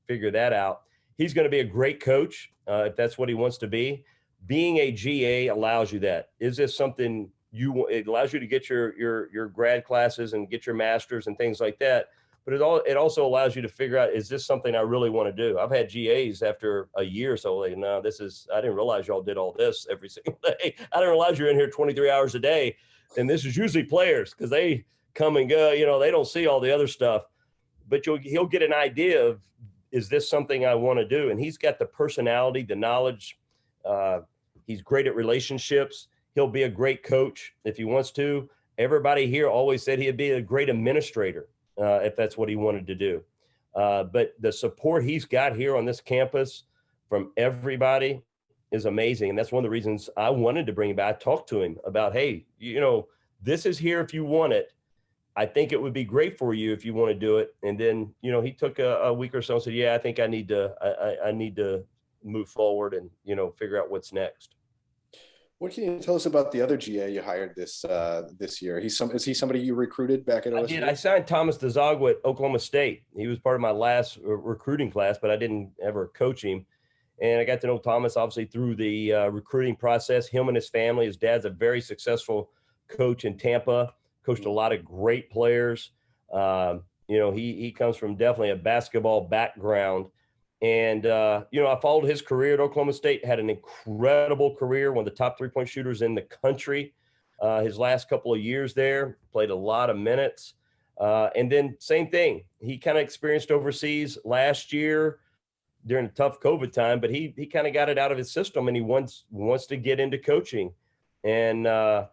figure that out. He's going to be a great coach if that's what he wants to be. Being a GA allows you that. Is this something it allows you to get your grad classes and get your masters and things like that. But it also allows you to figure out, is this something I really want to do? I've had GAs after a year or so, like, no, I didn't realize y'all did all this every single day. I didn't realize you're in here 23 hours a day. And this is usually players because they come and go, they don't see all the other stuff. But he'll get an idea of, is this something I want to do? And he's got the personality, the knowledge. He's great at relationships. He'll be a great coach if he wants to. Everybody here always said he'd be a great administrator if that's what he wanted to do. But the support he's got here on this campus from everybody is amazing. And that's one of the reasons I wanted to bring him back. I talked to him about, hey, this is here if you want it. I think it would be great for you if you want to do it. And then, he took a week or so and said, yeah, I think I need to move forward and, figure out what's next. What can you tell us about the other GA you hired this year? Is he somebody you recruited back at OSU? I did. I signed Thomas DeZagua at Oklahoma State. He was part of my last recruiting class, but I didn't ever coach him. And I got to know Thomas, obviously, through the recruiting process, him and his family. His dad's a very successful coach in Tampa. Coached a lot of great players. He comes from definitely a basketball background. And, I followed his career at Oklahoma State, had an incredible career, one of the top three-point shooters in the country. His last couple of years there, played a lot of minutes. And then same thing, he kind of experienced overseas last year during a tough COVID time, but he kind of got it out of his system, and he wants to get into coaching. And, I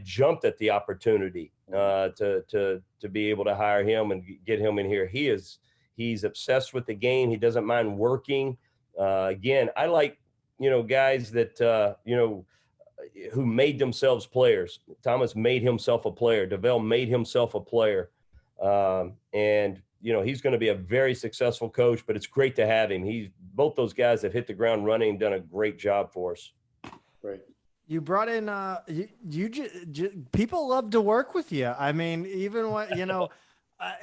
jumped at the opportunity to be able to hire him and get him in here. He's obsessed with the game. He doesn't mind working. Again, I like, guys that, who made themselves players. Thomas made himself a player. DeVell made himself a player. And, he's going to be a very successful coach, but it's great to have him. Both those guys have hit the ground running, done a great job for us. Right. You brought in, people love to work with you. I mean, even what,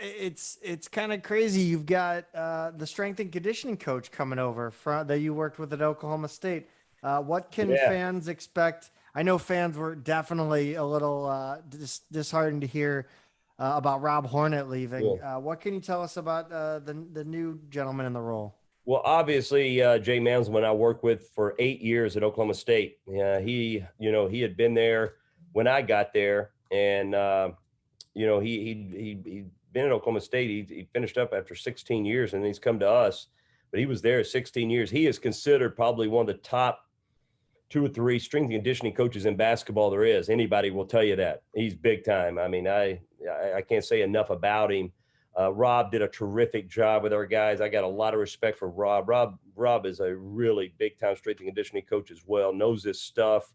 it's kind of crazy. You've got the strength and conditioning coach coming over that you worked with at Oklahoma State. What can fans expect? I know fans were definitely a little disheartened to hear about Rob Hornet leaving. Yeah. What can you tell us about the new gentleman in the role? Well, obviously, Jay Manselman I worked with for 8 years at Oklahoma State. He had been there when I got there, and he'd been at Oklahoma State. He finished up after 16 years, and he's come to us. But he was there 16 years. He is considered probably one of the top 2 or 3 strength and conditioning coaches in basketball there is. Anybody will tell you that. He's big time. I mean, I can't say enough about him. Rob did a terrific job with our guys. I got a lot of respect for Rob. Rob is a really big time strength and conditioning coach as well, knows his stuff,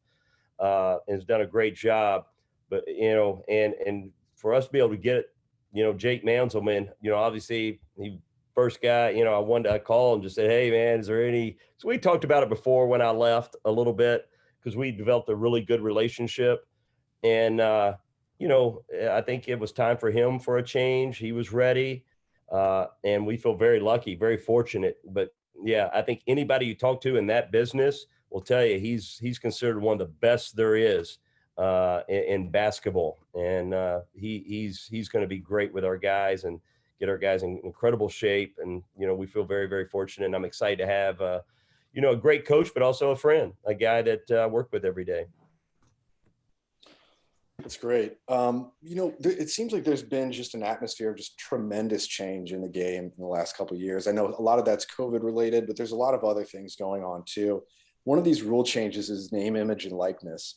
and has done a great job. But, and for us to be able to get, Jake Manselman, obviously he first guy, I wanted to call and just say, hey man, is there any, so we talked about it before when I left a little bit, because we developed a really good relationship. And, I think it was time for him for a change. He was ready. And we feel very lucky, very fortunate. But yeah, I think anybody you talk to in that business will tell you he's considered one of the best there is in basketball. And he's going to be great with our guys and get our guys in incredible shape. And, we feel very, very fortunate. And I'm excited to have, a great coach, but also a friend, a guy that I work with every day. That's great. It seems like there's been just an atmosphere of just tremendous change in the game in the last couple of years. I know a lot of that's COVID related, but there's a lot of other things going on too. One of these rule changes is name, image, and likeness.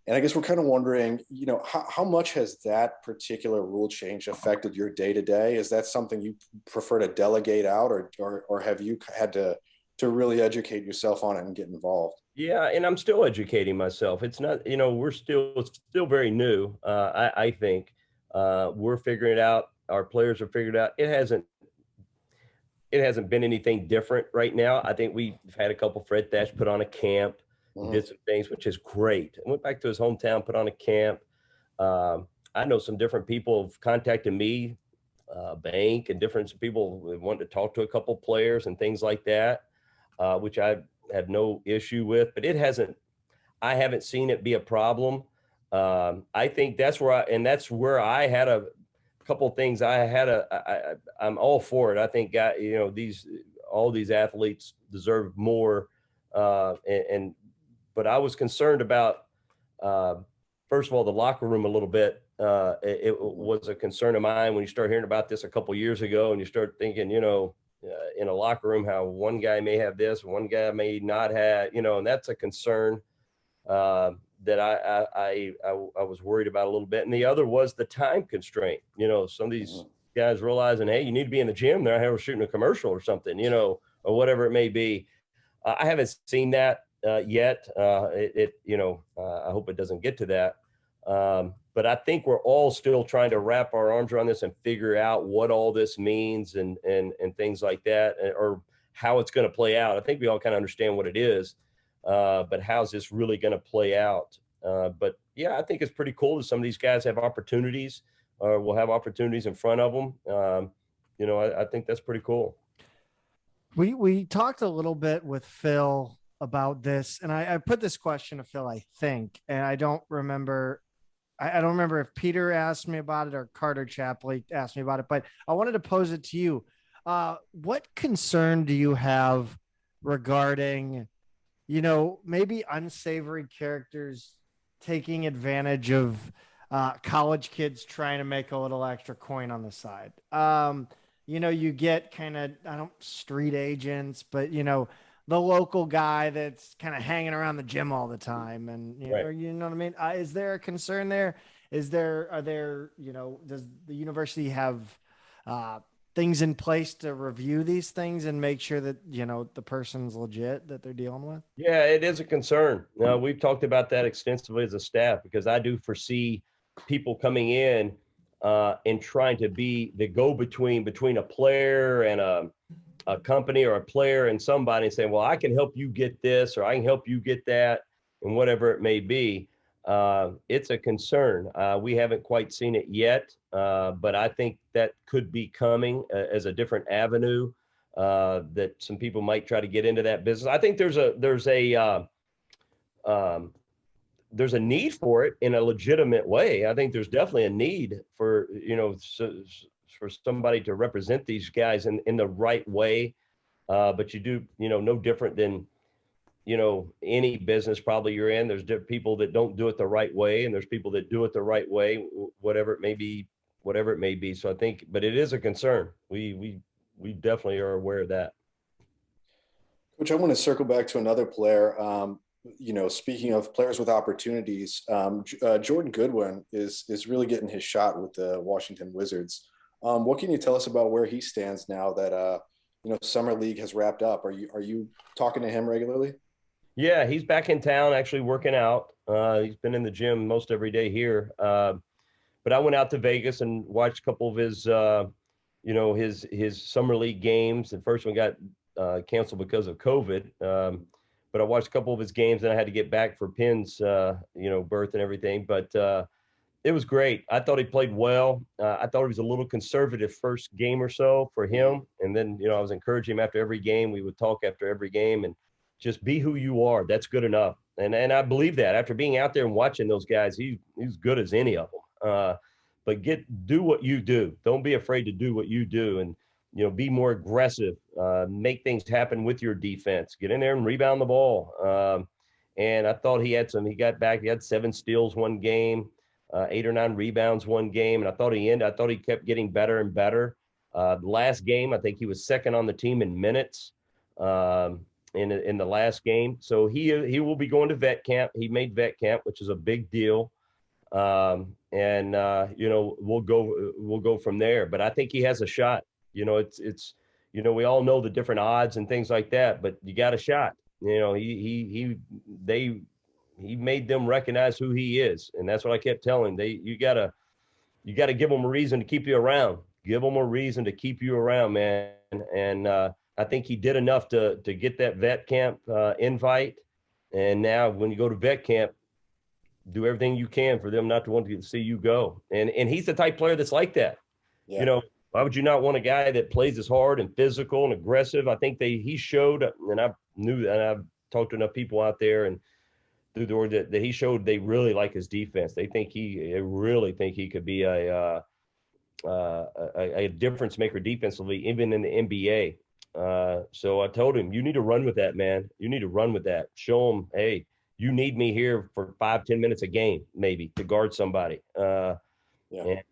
And I guess we're kind of wondering, how much has that particular rule change affected your day to day? Is that something you prefer to delegate out, or have you had to really educate yourself on it and get involved? Yeah, and I'm still educating myself. It's not, we're still very new. I think we're figuring it out. Our players are figuring it out. It hasn't been anything different right now. I think we've had a couple. Fred Thatch put on a camp, did some things, which is great. I went back to his hometown, put on a camp. I know some different people have contacted me, bank, and different people wanting to talk to a couple players and things like that, which I have no issue with, but I haven't seen it be a problem. I think that's where I had a couple of things. I'm all for it. I think, all these athletes deserve more. But I was concerned about, first of all, the locker room a little bit. It was a concern of mine when you start hearing about this a couple of years ago, and you start thinking, in a locker room, how one guy may have this, one guy may not have, and that's a concern that I was worried about a little bit. And the other was the time constraint. Some of these guys realizing, hey, you need to be in the gym. They're here shooting a commercial or something, or whatever it may be. I haven't seen that yet. I hope it doesn't get to that. But I think we're all still trying to wrap our arms around this and figure out what all this means and things like that, or how it's going to play out. I think we all kind of understand what it is, but how's this really going to play out? But yeah, I think it's pretty cool that some of these guys have opportunities, or will have opportunities in front of them. I think that's pretty cool. We talked a little bit with Phil about this, and I put this question to Phil, I think, and I don't remember if Peter asked me about it or Carter Chapley asked me about it, but I wanted to pose it to you. What concern do you have regarding, maybe unsavory characters taking advantage of college kids trying to make a little extra coin on the side? You get kind of, street agents, but, the local guy that's kind of hanging around the gym all the time. And, Right. you know what I mean? Is there a concern there? Does the university have things in place to review these things and make sure that, the person's legit that they're dealing with? Yeah, it is a concern. We've talked about that extensively as a staff, because I do foresee people coming in and trying to be the go-between between a player and a company, or a player and somebody, and saying, well, I can help you get this, or I can help you get that, and whatever it may be. It's a concern. We haven't quite seen it yet, but I think that could be coming as a different avenue, that some people might try to get into that business. I think there's a need for it in a legitimate way. I think there's definitely a need for, for somebody to represent these guys in the right way. But you do, no different than, any business probably you're in. There's people that don't do it the right way, and there's people that do it the right way, whatever it may be. So I think, but it is a concern. We definitely are aware of that. Coach, I want to circle back to another player. speaking of players with opportunities, Jordan Goodwin is really getting his shot with the Washington Wizards. What can you tell us about where he stands now that Summer League has wrapped up? Are you talking to him regularly? Yeah, he's back in town actually working out. He's been in the gym most every day here. But I went out to Vegas and watched a couple of his his summer league games. The first one got canceled because of COVID. But I watched a couple of his games, and I had to get back for Penn's birth and everything. But it was great. I thought he played well. I thought he was a little conservative first game or so for him, and then I was encouraging him after every game. We would talk after every game and just be who you are. That's good enough. And I believe that after being out there and watching those guys, he's good as any of them. But do what you do. Don't be afraid to do what you do, and be more aggressive. Make things happen with your defense. Get in there and rebound the ball. And I thought he got back. He had 7 steals one game, 8 or 9 rebounds one game, and I thought he kept getting better and better. The last game, I think he was second on the team in minutes. In the last game, so he will be going to vet camp. He made vet camp, which is a big deal. And we'll go from there. But I think he has a shot. It's we all know the different odds and things like that, but you got a shot. He made them recognize who he is, and that's what I kept telling him. You gotta give them a reason to keep you around. Give them a reason to keep you around, man. And I think he did enough to get that vet camp invite. And now when you go to vet camp, do everything you can for them not to want to see you go. And he's the type player that's like that. Yeah. Why would you not want a guy that plays as hard and physical and aggressive? I think he showed, and I knew that, I've talked to enough people out there and through the door that he showed they really like his defense. They really think he could be a difference maker defensively, even in the NBA. So I told him, you need to run with that, man. You need to run with that. Show him, hey, you need me here for 5-10 minutes a game, maybe, to guard somebody. And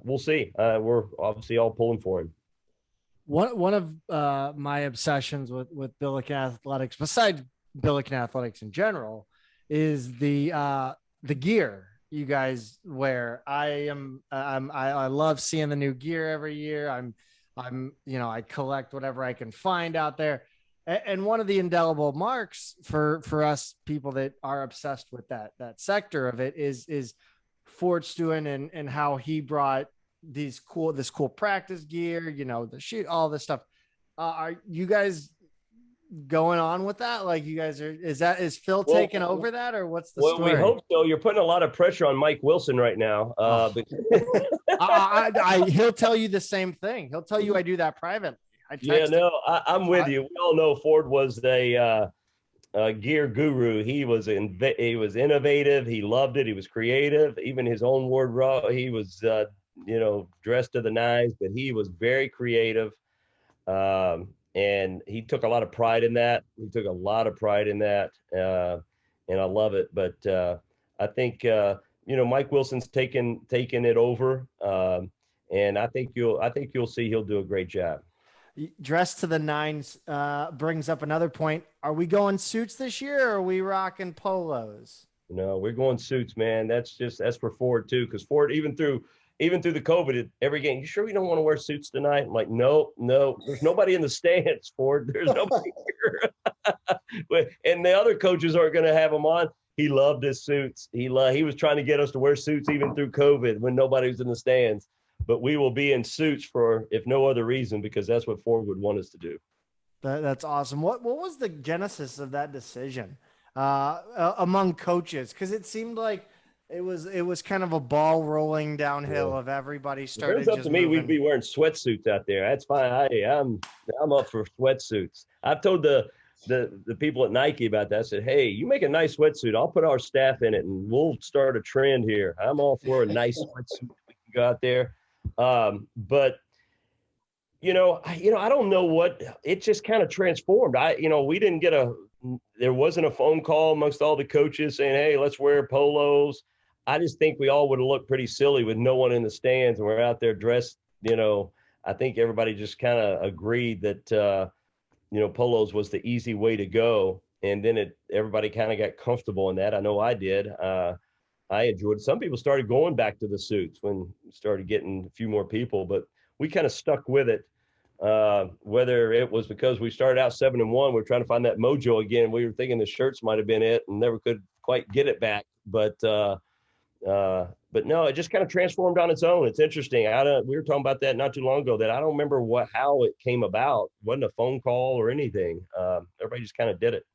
we'll see. We're obviously all pulling for him. One of my obsessions with Billiken Athletics, besides Billiken Athletics in general, is the gear you guys wear. I love seeing the new gear every year. I collect whatever I can find out there. And one of the indelible marks for us people that are obsessed with that sector of it is Ford Stewart and how he brought this cool practice gear, the shoot, all this stuff. Are you guys going on with that? Like, you guys is Phil taking over that, or what's the story? We hope so. You're putting a lot of pressure on Mike Wilson right now. He'll tell you the same thing. He'll tell you I do that privately. I'm with you. We all know Ford was a gear guru. He was innovative. He loved it. He was creative. Even his own wardrobe, he was dressed to the nines, but he was very creative. And he took a lot of pride in that. And I love it. But I think Mike Wilson's taken it over, and I think you'll see he'll do a great job. Dressed to the nines brings up another point. Are we going suits this year, or are we rocking polos? No, we're going suits, man. That's for Ford too, because Ford even through the COVID, every game, you sure we don't want to wear suits tonight? I'm like, no, there's nobody in the stands, Ford. There's nobody here. And the other coaches aren't going to have them on. He loved his suits. He was trying to get us to wear suits even through COVID when nobody was in the stands. But we will be in suits for, if no other reason, because that's what Ford would want us to do. That's awesome. What was the genesis of that decision among coaches? Because it seemed like it was kind of a ball rolling downhill of everybody started. If it was up to me, we'd be wearing sweatsuits out there. That's fine. I'm up for sweatsuits. I've told the people at Nike about that. I said, hey, you make a nice sweatsuit, I'll put our staff in it and we'll start a trend here. I'm all for a nice sweatsuit. We can go out there. But I don't know what, it just kind of transformed. There wasn't a phone call amongst all the coaches saying, hey, let's wear polos. I just think we all would have looked pretty silly with no one in the stands, and we're out there dressed. I think everybody just kind of agreed that, polos was the easy way to go. and then everybody kind of got comfortable in that. I know I did. I enjoyed it. Some people started going back to the suits when we started getting a few more people, but we kind of stuck with it. Whether it was because we started out 7-1, we're trying to find that mojo again. We were thinking the shirts might have been it and never could quite get it back. But no, it just kind of transformed on its own. It's interesting. We were talking about that not too long ago, that I don't remember how it came about. It wasn't a phone call or anything. Everybody just kind of did it.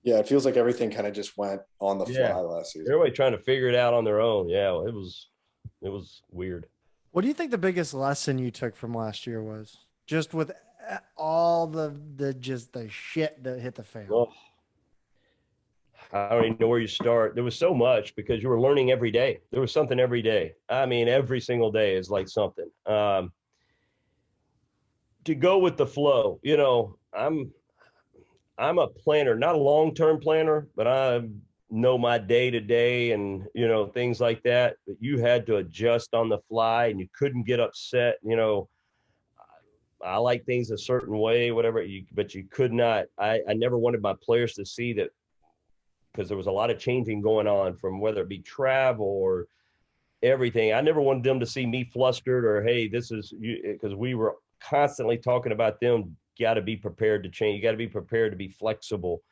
Yeah, it feels like everything kind of just went on the fly last season. Everybody trying to figure it out on their own. Yeah, it was weird. What do you think the biggest lesson you took from last year was? Just with all the shit that hit the fan. Oh, I don't even know where you start. There was so much because you were learning every day. There was something every day. I mean, every single day is like something. To go with the flow, I'm a planner, not a long-term planner, but I know my day-to-day and, things like that. But you had to adjust on the fly and you couldn't get upset. I like things a certain way, whatever, but you could not. I never wanted my players to see that, because there was a lot of changing going on, from whether it be travel or everything. I never wanted them to see me flustered or, hey, this is you, because we were constantly talking about them. Got to be prepared to change. You got to be prepared to be flexible,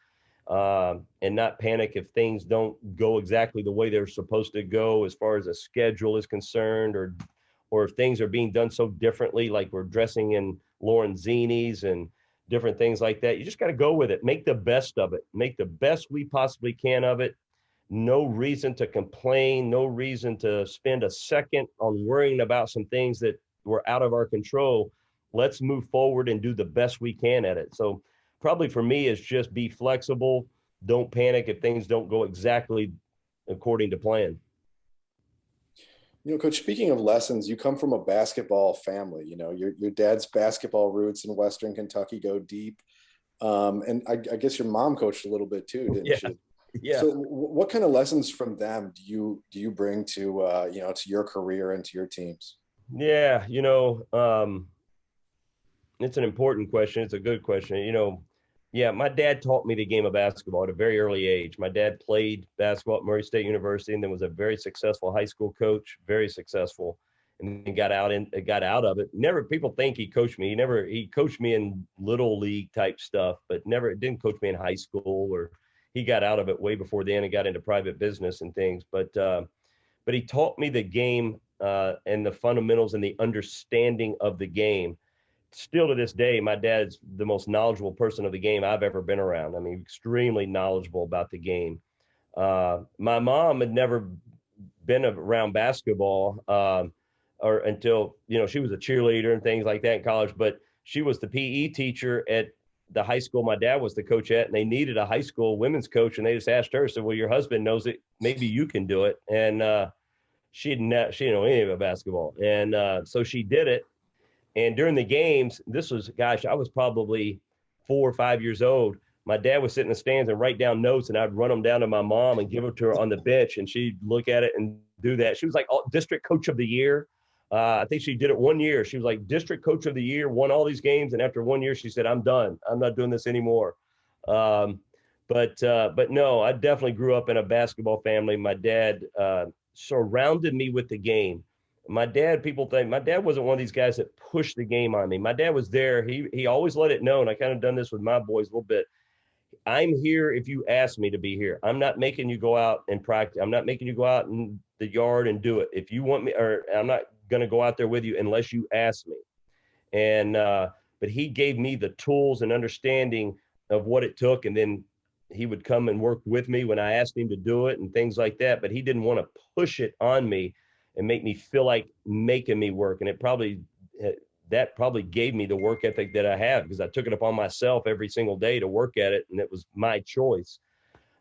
and not panic if things don't go exactly the way they're supposed to go, as far as a schedule is concerned, or if things are being done so differently, like we're dressing in Lorenzini's and different things like that. You just got to go with it. Make the best of it. Make the best we possibly can of it. No reason to complain. No reason to spend a second on worrying about some things that were out of our control. Let's move forward and do the best we can at it. So probably for me is just be flexible. Don't panic if things don't go exactly according to plan. Coach, speaking of lessons, you come from a basketball family. Your dad's basketball roots in Western Kentucky go deep. And I guess your mom coached a little bit too, didn't she? Yeah. So what kind of lessons from them do you bring to, to your career and to your teams? Yeah. It's an important question. It's a good question. Yeah, my dad taught me the game of basketball at a very early age. My dad played basketball at Murray State University and then was a very successful high school coach, very successful, and then got out of it. Never, people think he coached me. He coached me in little league type stuff, but didn't coach me in high school, or he got out of it way before then and got into private business and things. But he taught me the game and the fundamentals and the understanding of the game. Still to this day, my dad's the most knowledgeable person of the game I've ever been around. I mean, extremely knowledgeable about the game. My mom had never been around basketball or until, she was a cheerleader and things like that in college, but she was the PE teacher at the high school my dad was the coach at, and they needed a high school women's coach. And they just asked her, said, well, your husband knows it. Maybe you can do it. And she didn't know anything about basketball. And so she did it. And during the games, I was probably 4 or 5 years old. My dad would sit in the stands and write down notes, and I'd run them down to my mom and give them to her on the bench, and she'd look at it and do that. She was like district coach of the year. I think she did it 1 year. She was like district coach of the year, won all these games, and after 1 year, she said, "I'm done. I'm not doing this anymore." But no, I definitely grew up in a basketball family. My dad surrounded me with the game. People think my dad wasn't one of these guys that pushed the game on me. My dad was there. He always let it know, and I kind of done this with my boys a little bit. I'm here if you ask me to be here. I'm not making you go out and practice. I'm not making you go out in the yard and do it. If you want me, or I'm not going to go out there with you unless you ask me. And but he gave me the tools and understanding of what it took, and then he would come and work with me when I asked him to do it and things like that. But he didn't want to push it on me and make me feel like making me work. And that probably gave me the work ethic that I have, because I took it upon myself every single day to work at it, and it was my choice.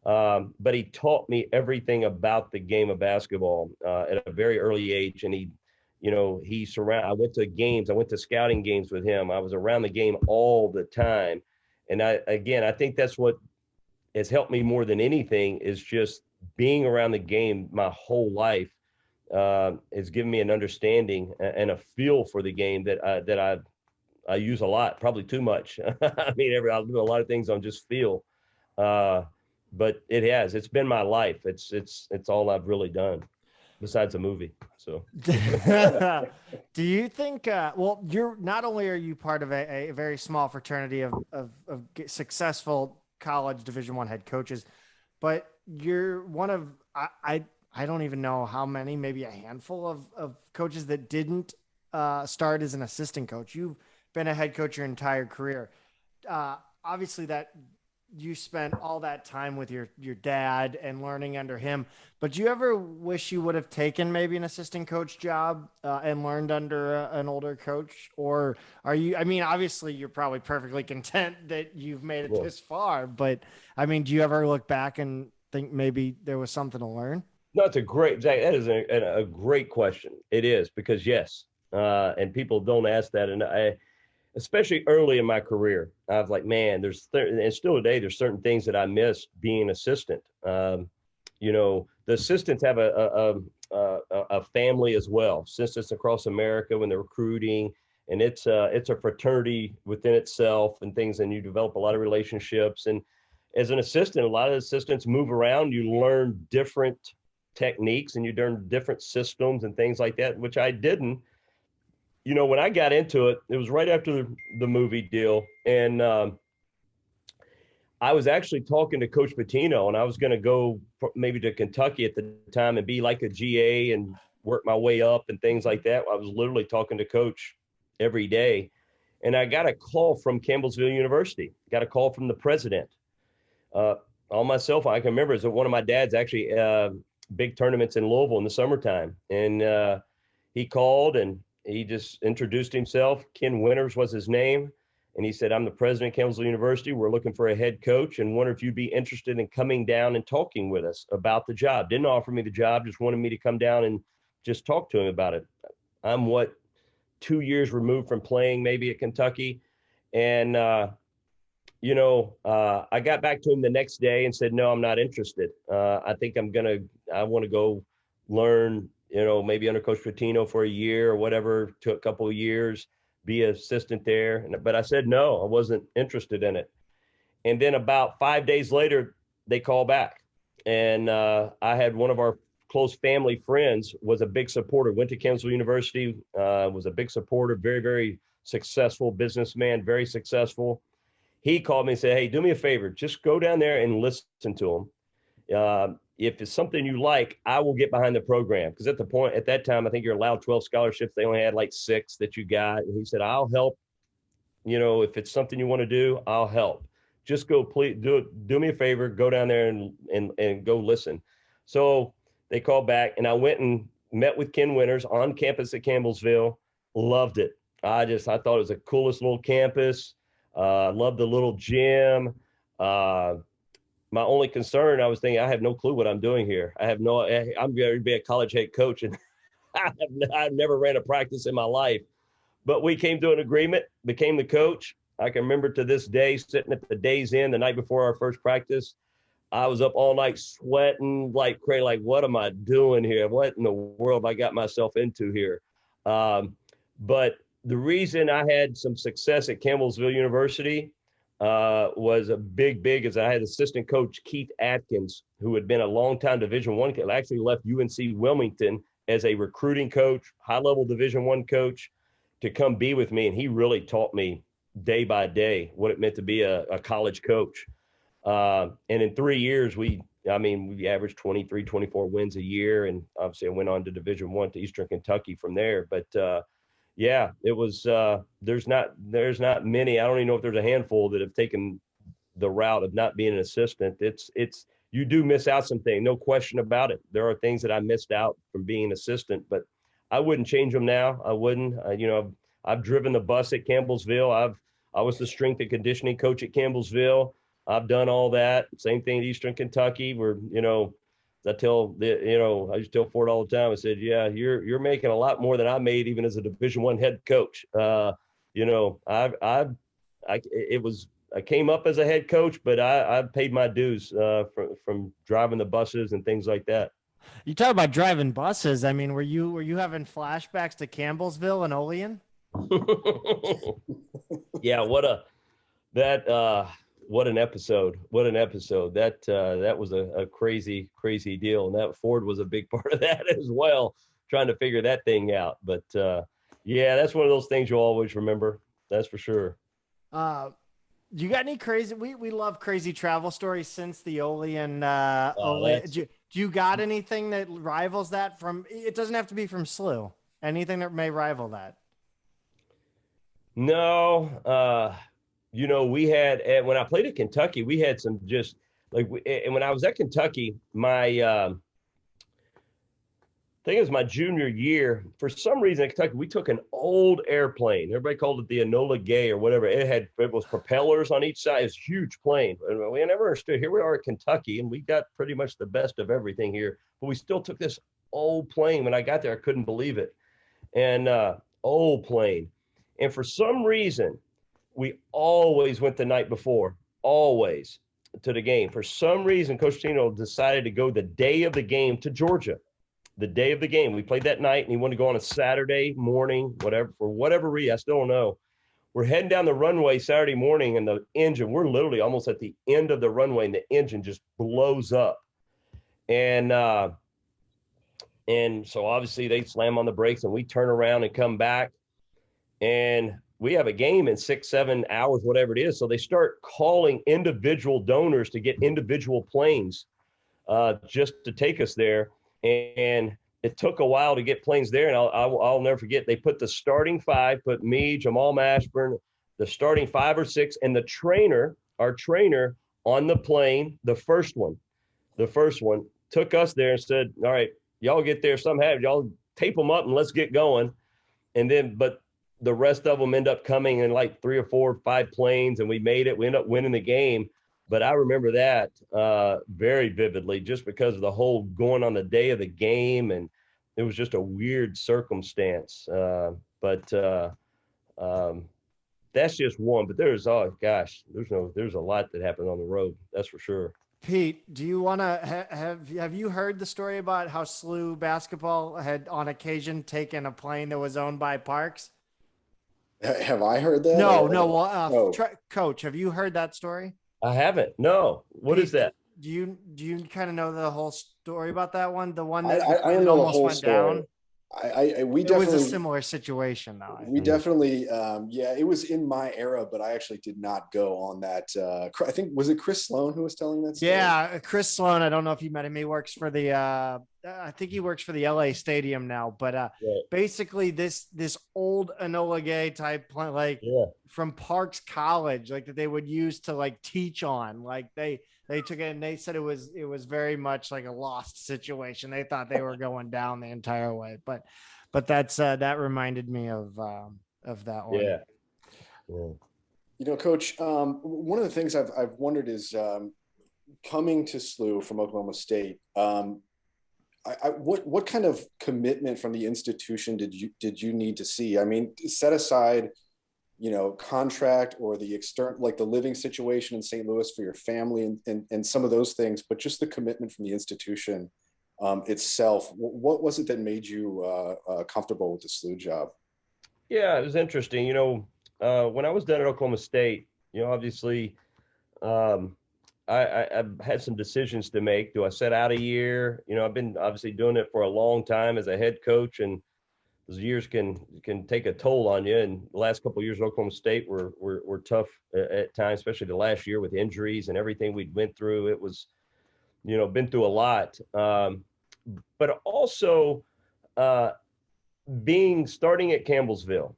But he taught me everything about the game of basketball at a very early age. And I went to games, I went to scouting games with him. I was around the game all the time. And I think that's what has helped me more than anything, is just being around the game my whole life. Has given me an understanding and a feel for the game that I use a lot, probably too much. I mean, I'll do a lot of things on just feel. But it's been my life. It's all I've really done besides a movie. So do you think, well, you're not only are you part of a very small fraternity of successful college Division I head coaches, but you're one of, I don't even know how many, maybe a handful of coaches that didn't start as an assistant coach. You've been a head coach your entire career. Obviously that you spent all that time with your dad and learning under him, but do you ever wish you would have taken maybe an assistant coach job and learned under an older coach? Or are you, I mean, obviously you're probably perfectly content that you've made it this far, but I mean, do you ever look back and think maybe there was something to learn? no, it's a great, Zach, that is a great question. It is, because yes, and people don't ask that. And especially early in my career, I was like, man, and still today, there's certain things that I miss being assistant. You know, the assistants have a family as well, assistants across America when they're recruiting, and it's a fraternity within itself and things, and you develop a lot of relationships. And as an assistant, a lot of assistants move around, you learn different techniques and you learn different systems and things like that, which I didn't. You know, when I got into it, it was right after the movie deal. And I was actually talking to Coach Pitino, and I was going to go maybe to Kentucky at the time and be like a GA and work my way up and things like that. I was literally talking to Coach every day. And I got a call from Campbellsville University, got a call from the president on my cell phone. I can remember it was one of my dad's actually big tournaments in Louisville in the summertime. And he called and he just introduced himself. Ken Winters was his name. And he said, I'm the president of Campbellsville University. We're looking for a head coach and wonder if you'd be interested in coming down and talking with us about the job. Didn't offer me the job, just wanted me to come down and just talk to him about it. I'm 2 years removed from playing maybe at Kentucky. And, I got back to him the next day and said, no, I'm not interested. I think I want to go learn, maybe under Coach Pitino for a year or whatever, to a couple of years, be an assistant there. But I said, no, I wasn't interested in it. And then about 5 days later, they called back. And I had one of our close family friends was a big supporter, went to Campbellsville University, was a big supporter, very, very successful businessman, very successful. He called me and said, hey, do me a favor, just go down there and listen to him. If it's something you like, I will get behind the program. Because at that time, I think you're allowed 12 scholarships. They only had like 6 that you got. And he said, I'll help. If it's something you want to do, I'll help. Just go, please do me a favor, go down there and go listen. So they called back and I went and met with Ken Winters on campus at Campbellsville. Loved it. I thought it was the coolest little campus. Loved the little gym. My only concern, I was thinking, I have no clue what I'm doing here. I'm going to be a college head coach, and I've never ran a practice in my life. But we came to an agreement, became the coach. I can remember to this day, sitting at the day's end, the night before our first practice, I was up all night sweating like crazy, like, what am I doing here? What in the world have I got myself into here? But the reason I had some success at Campbellsville University was a big is I had assistant coach Keith Atkins, who had been a longtime Division I coach, actually left UNC Wilmington as a recruiting coach, high-level Division I coach, to come be with me. And he really taught me day by day what it meant to be a college coach. And in 3 years, we averaged 23, 24 wins a year. And obviously I went on to Division I to Eastern Kentucky from there. But yeah, it was, there's not many, I don't even know if there's a handful that have taken the route of not being an assistant. You do miss out some things, no question about it. There are things that I missed out from being an assistant, but I wouldn't change them now. I wouldn't. I've driven the bus at Campbellsville. I was the strength and conditioning coach at Campbellsville. I've done all that. Same thing at Eastern Kentucky, where I used to tell Ford all the time. I said, yeah, you're making a lot more than I made even as a Division I head coach. I came up as a head coach, but I paid my dues from driving the buses and things like that. You talk about driving buses. I mean, were you having flashbacks to Campbellsville and Olean? Yeah, what an episode. What an episode. That was a crazy, crazy deal. And that Ford was a big part of that as well, trying to figure that thing out. But yeah, that's one of those things you'll always remember. That's for sure. You got any crazy? We love crazy travel stories since the Ole and Oh, Ole. Do you got anything that rivals that from? It doesn't have to be from SLU. Anything that may rival that. No, we had when I played at Kentucky, we had some just like, and when I was at Kentucky, I think it was my junior year. For some reason at Kentucky, we took an old airplane. Everybody called it the Enola Gay or whatever. It was propellers on each side. It's a huge plane. And we never understood. Here we are at Kentucky, and we got pretty much the best of everything here. But we still took this old plane. When I got there, I couldn't believe it. And old plane. And for some reason, we always went the night before, always, to the game. For some reason, Coach Tino decided to go the day of the game to Georgia. The day of the game. We played that night, and he wanted to go on a Saturday morning, whatever, for whatever reason. I still don't know. We're heading down the runway Saturday morning, and the engine, we're literally almost at the end of the runway, and the engine just blows up. And so obviously they slam on the brakes, and we turn around and come back, and we have a game in 6-7 hours, whatever it is. So they start calling individual donors to get individual planes just to take us there. And it took a while to get planes there. And I'll never forget, they put the starting five, put me, Jamal Mashburn, the starting 5 or 6, and our trainer on the plane, the first one, took us there and said, all right, y'all get there somehow, y'all tape them up and let's get going. And then, but the rest of them end up coming in like 3 or 4 or 5 planes, and we made it. We ended up winning the game. But I remember that very vividly, just because of the whole going on the day of the game, and it was just a weird circumstance. But that's just one. But there's a lot that happened on the road. That's for sure. Pete, do you want to have you heard the story about how SLU basketball had on occasion taken a plane that was owned by Parks? Have I heard that? No. Well, Coach, have you heard that story? I haven't. No. What is that? Do you kind of know the whole story about that one? The one that I don't know almost the whole went story. down. It was a similar situation though. We definitely, it was in my era, but I actually did not go on that. I think, was it Chris Sloan who was telling that story? Yeah, Chris Sloan. I don't know if you met him. He works for the, I think he works for the LA Stadium now. But basically, this old Enola Gay type plant, from Parks College, like that they would use to like teach on, like they took it and they said it was very much like a lost situation. They thought they were going down the entire way, but that's that reminded me of that one. Yeah. Coach, one of the things I've wondered is coming to SLU from Oklahoma State. What kind of commitment from the institution did you need to see? I mean, set aside, contract or the external, like the living situation in St. Louis for your family and some of those things, but just the commitment from the institution itself. What was it that made you comfortable with the SLU job? Yeah, it was interesting. When I was done at Oklahoma State, obviously I've had some decisions to make. Do I set out a year? I've been obviously doing it for a long time as a head coach, and those years can take a toll on you. And the last couple of years at Oklahoma State were tough at times, especially the last year with injuries and everything we went through. It was, been through a lot. But also starting at Campbellsville,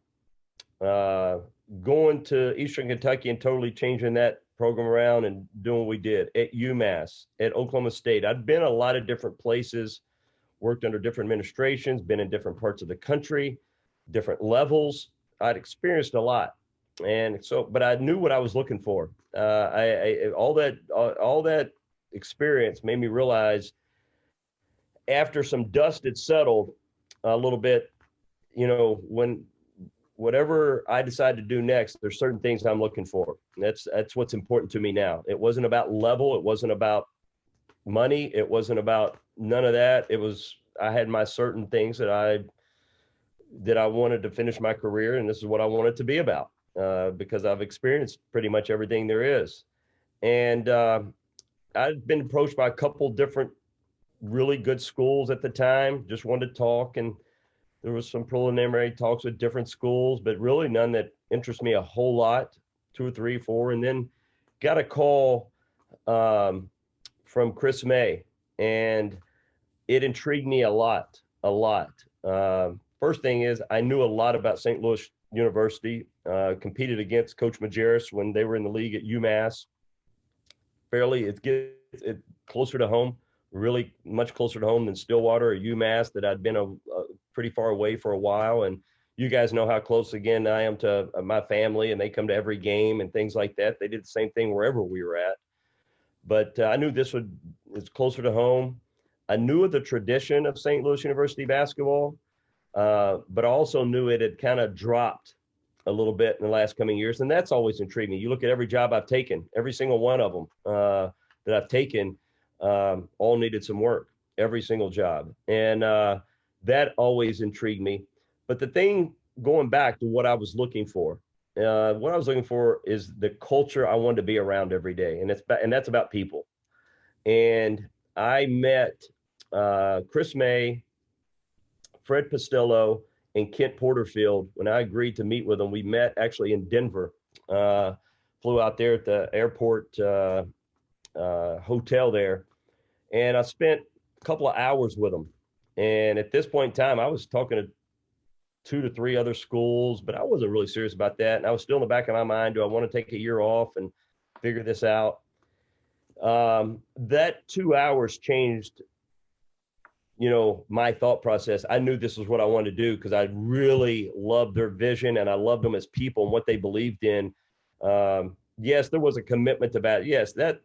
going to Eastern Kentucky and totally changing that program around and doing what we did at UMass, at Oklahoma State. I'd been a lot of different places, worked under different administrations, been in different parts of the country, different levels. I'd experienced a lot. And so, but I knew what I was looking for. All that experience made me realize, after some dust had settled a little bit, when whatever I decide to do next, there's certain things I'm looking for. And that's what's important to me now. It wasn't about level. It wasn't about money. It wasn't about none of that. I had my certain things that I that I wanted to finish my career, and this is what I want it to be about, because I've experienced pretty much everything there is. And I'd been approached by a couple different really good schools at the time, just wanted to talk, and there was some preliminary talks with different schools, but really none that interest me a whole lot, 2 or 3, 4, and then got a call from Chris May, and it intrigued me a lot, a lot. First thing is I knew a lot about St. Louis University, competed against Coach Majerus when they were in the league at UMass. Fairly, it gets it closer to home, really much closer to home than Stillwater or UMass that I'd been pretty far away for a while. And you guys know how close, again, I am to my family, and they come to every game and things like that. They did the same thing wherever we were at. But I knew this was closer to home. I knew of the tradition of St. Louis University basketball, but I also knew it had kind of dropped a little bit in the last coming years. And that's always intrigued me. You look at every job I've taken, every single one of them that I've taken, all needed some work, every single job. And that always intrigued me. But the thing, going back to what I was looking for, is the culture I wanted to be around every day. And that's about people. And I met Chris May, Fred Pastello, and Kent Porterfield when I agreed to meet with them. We met actually in Denver, flew out there at the airport hotel there, and I spent a couple of hours with them. And at this point in time, I was talking to 2 to 3 other schools, but I wasn't really serious about that. And I was still in the back of my mind, do I want to take a year off and figure this out? That 2 hours changed, my thought process. I knew this was what I wanted to do because I really loved their vision, and I loved them as people and what they believed in. Yes, there was a commitment to that. Yes, that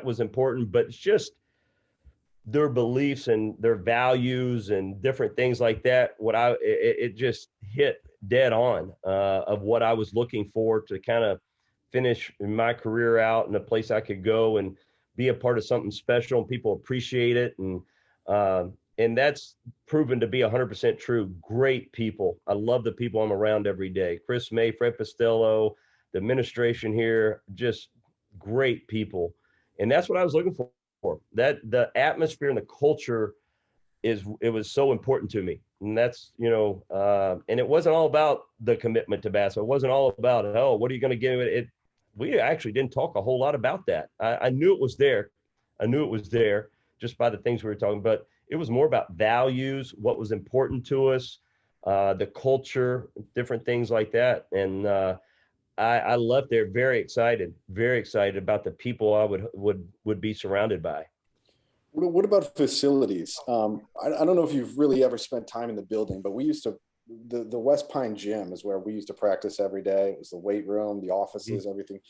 was important, but it's just their beliefs and their values and different things like that. It just hit dead on of what I was looking for to kind of finish my career out in a place I could go and be a part of something special and people appreciate it. And that's proven to be 100% true. Great people. I love the people I'm around every day. Chris May, Fred Pastello, the administration here, just great people. And that's what I was looking for. That the atmosphere and the culture it was so important to me. And that's, and it wasn't all about the commitment to basketball. It wasn't all about, what are you going to give it? We actually didn't talk a whole lot about that. I knew it was there. I knew it was there just by the things we were talking about. It was more about values, what was important to us, the culture, different things like that. And I left there very excited about the people I would be surrounded by. What about facilities? I don't know if you've really ever spent time in the building, but we used to, the West Pine gym is where we used to practice every day. It was the weight room, the offices, everything.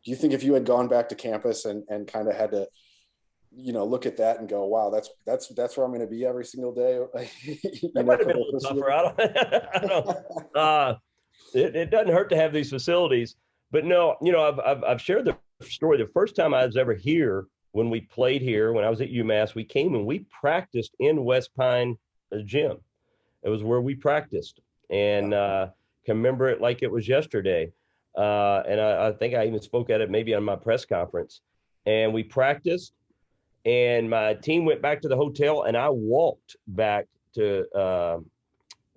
Do you think if you had gone back to campus and kind of had to, look at that and go, wow, that's where I'm going to be every single day? That might have been a little tougher. I don't it doesn't hurt to have these facilities, but no, I've shared the story. The first time I was ever here, when we played here, when I was at UMass, we came and we practiced in West Pine gym. It was where we practiced, and can remember it like it was yesterday. And I think I even spoke at it maybe on my press conference. And we practiced, and my team went back to the hotel, and I walked back to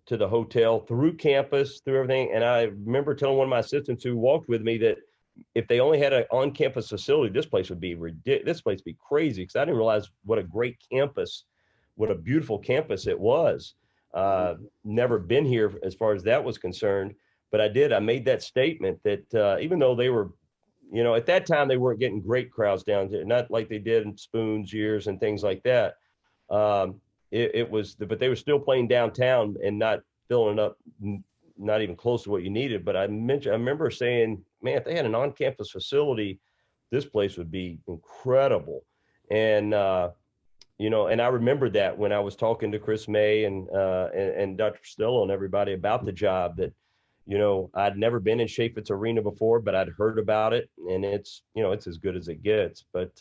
the hotel through campus, through everything. And I remember telling one of my assistants who walked with me that if they only had an on-campus facility, this place would be ridiculous. This place would be crazy, because I didn't realize what a great campus, what a beautiful campus it was. Never been here as far as that was concerned, but I made that statement that even though they were, at that time they weren't getting great crowds down there, not like they did in Spoon's years and things like that. But they were still playing downtown and not filling up, not even close to what you needed. But I remember saying, man, if they had an on-campus facility, this place would be incredible. And, and I remember that when I was talking to Chris May and Dr. Costello and everybody about the job, that, I'd never been in Chaifetz Arena before, but I'd heard about it, and it's as good as it gets. But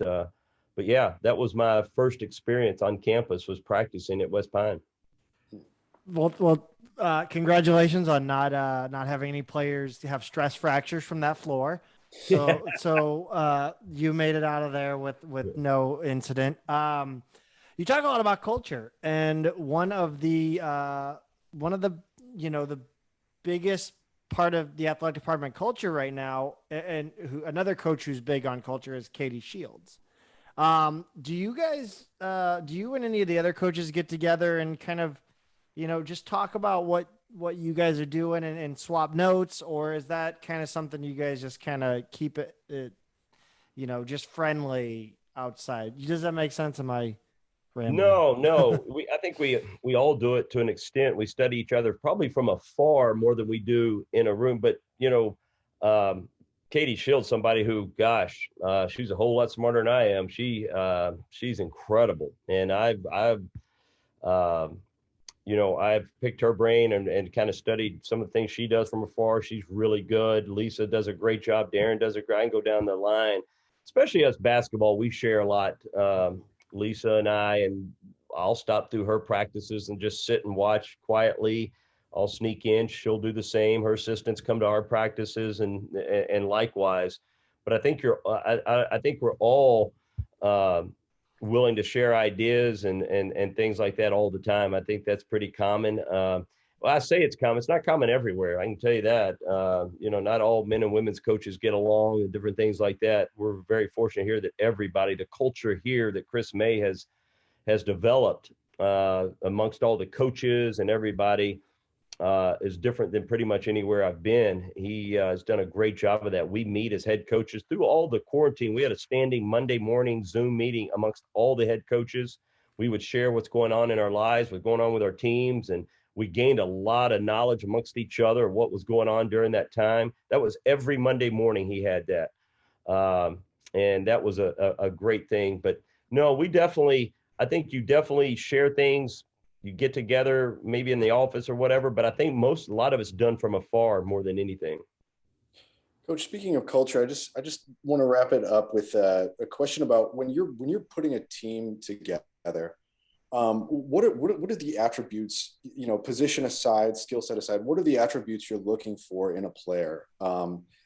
yeah, that was my first experience on campus, was practicing at West Pine. Congratulations on not having any players have stress fractures from that floor. So you made it out of there with no incident. You talk a lot about culture, and one of the the biggest part of the athletic department culture right now, and another coach who's big on culture is Katie Shields. Do you guys, do you and any of the other coaches get together and kind of, just talk about what you guys are doing and swap notes, or is that kind of something you guys just kind of keep it, just friendly outside? Does that make sense? Am I rambling? No. I think we all do it to an extent. We study each other probably from afar more than we do in a room. But Katie Shields, somebody who, gosh, she's a whole lot smarter than I am. She's incredible, and I've picked her brain and kind of studied some of the things she does from afar. She's really good. Lisa does a great job. Darren does a great. I can go down the line, especially us basketball. We share a lot. Lisa and I, and I'll stop through her practices and just sit and watch quietly. I'll sneak in. She'll do the same. Her assistants come to our practices and likewise. But I think I think we're all willing to share ideas and things like that all the time. I think that's pretty common. Well, I say it's common. It's not common everywhere. I can tell you that. Not all men and women's coaches get along and different things like that. We're very fortunate here that the culture here that Chris May has developed amongst all the coaches and everybody is different than pretty much anywhere I've been. He has done a great job of that. We meet as head coaches through all the quarantine. We had a standing Monday morning Zoom meeting amongst all the head coaches. We would share what's going on in our lives, what's going on with our teams, and we gained a lot of knowledge amongst each other of what was going on during that time. That was every Monday morning he had that. And that was a great thing. But no, I think you definitely share things. You get together maybe in the office or whatever, but I think a lot of it's done from afar more than anything. Coach, speaking of culture, I just want to wrap it up with a question about when you're putting a team together. What are the attributes, position aside, skill set aside, what are the attributes you're looking for in a player?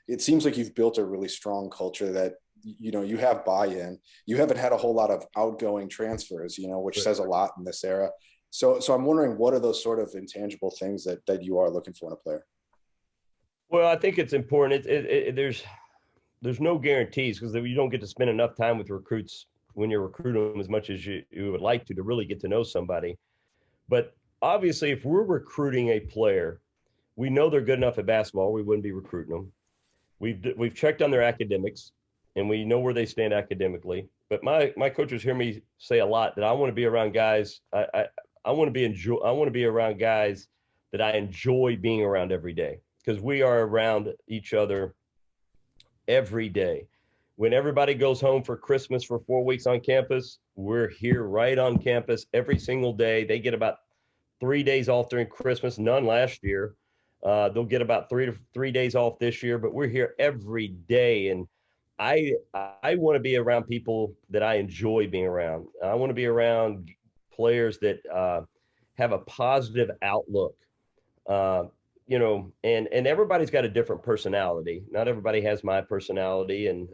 It seems like you've built a really strong culture that, you have buy-in. You haven't had a whole lot of outgoing transfers, which says a lot in this era. So I'm wondering, what are those sort of intangible things that you are looking for in a player? Well, I think it's important. There's no guarantees because you don't get to spend enough time with recruits when you're recruiting them as much as you would like to really get to know somebody. But obviously, if we're recruiting a player, we know they're good enough at basketball. We wouldn't be recruiting them. We've checked on their academics, and we know where they stand academically. But my coaches hear me say a lot that I want to be around guys. I want to be around guys that I enjoy being around every day, because we are around each other every day. When everybody goes home for Christmas for 4 weeks on campus, we're here right on campus every single day. They get about 3 days off during Christmas, none last year. They'll get about 3 days off this year, but we're here every day. And I want to be around people that I enjoy being around. I want to be around players that have a positive outlook, and everybody's got a different personality. Not everybody has my personality, and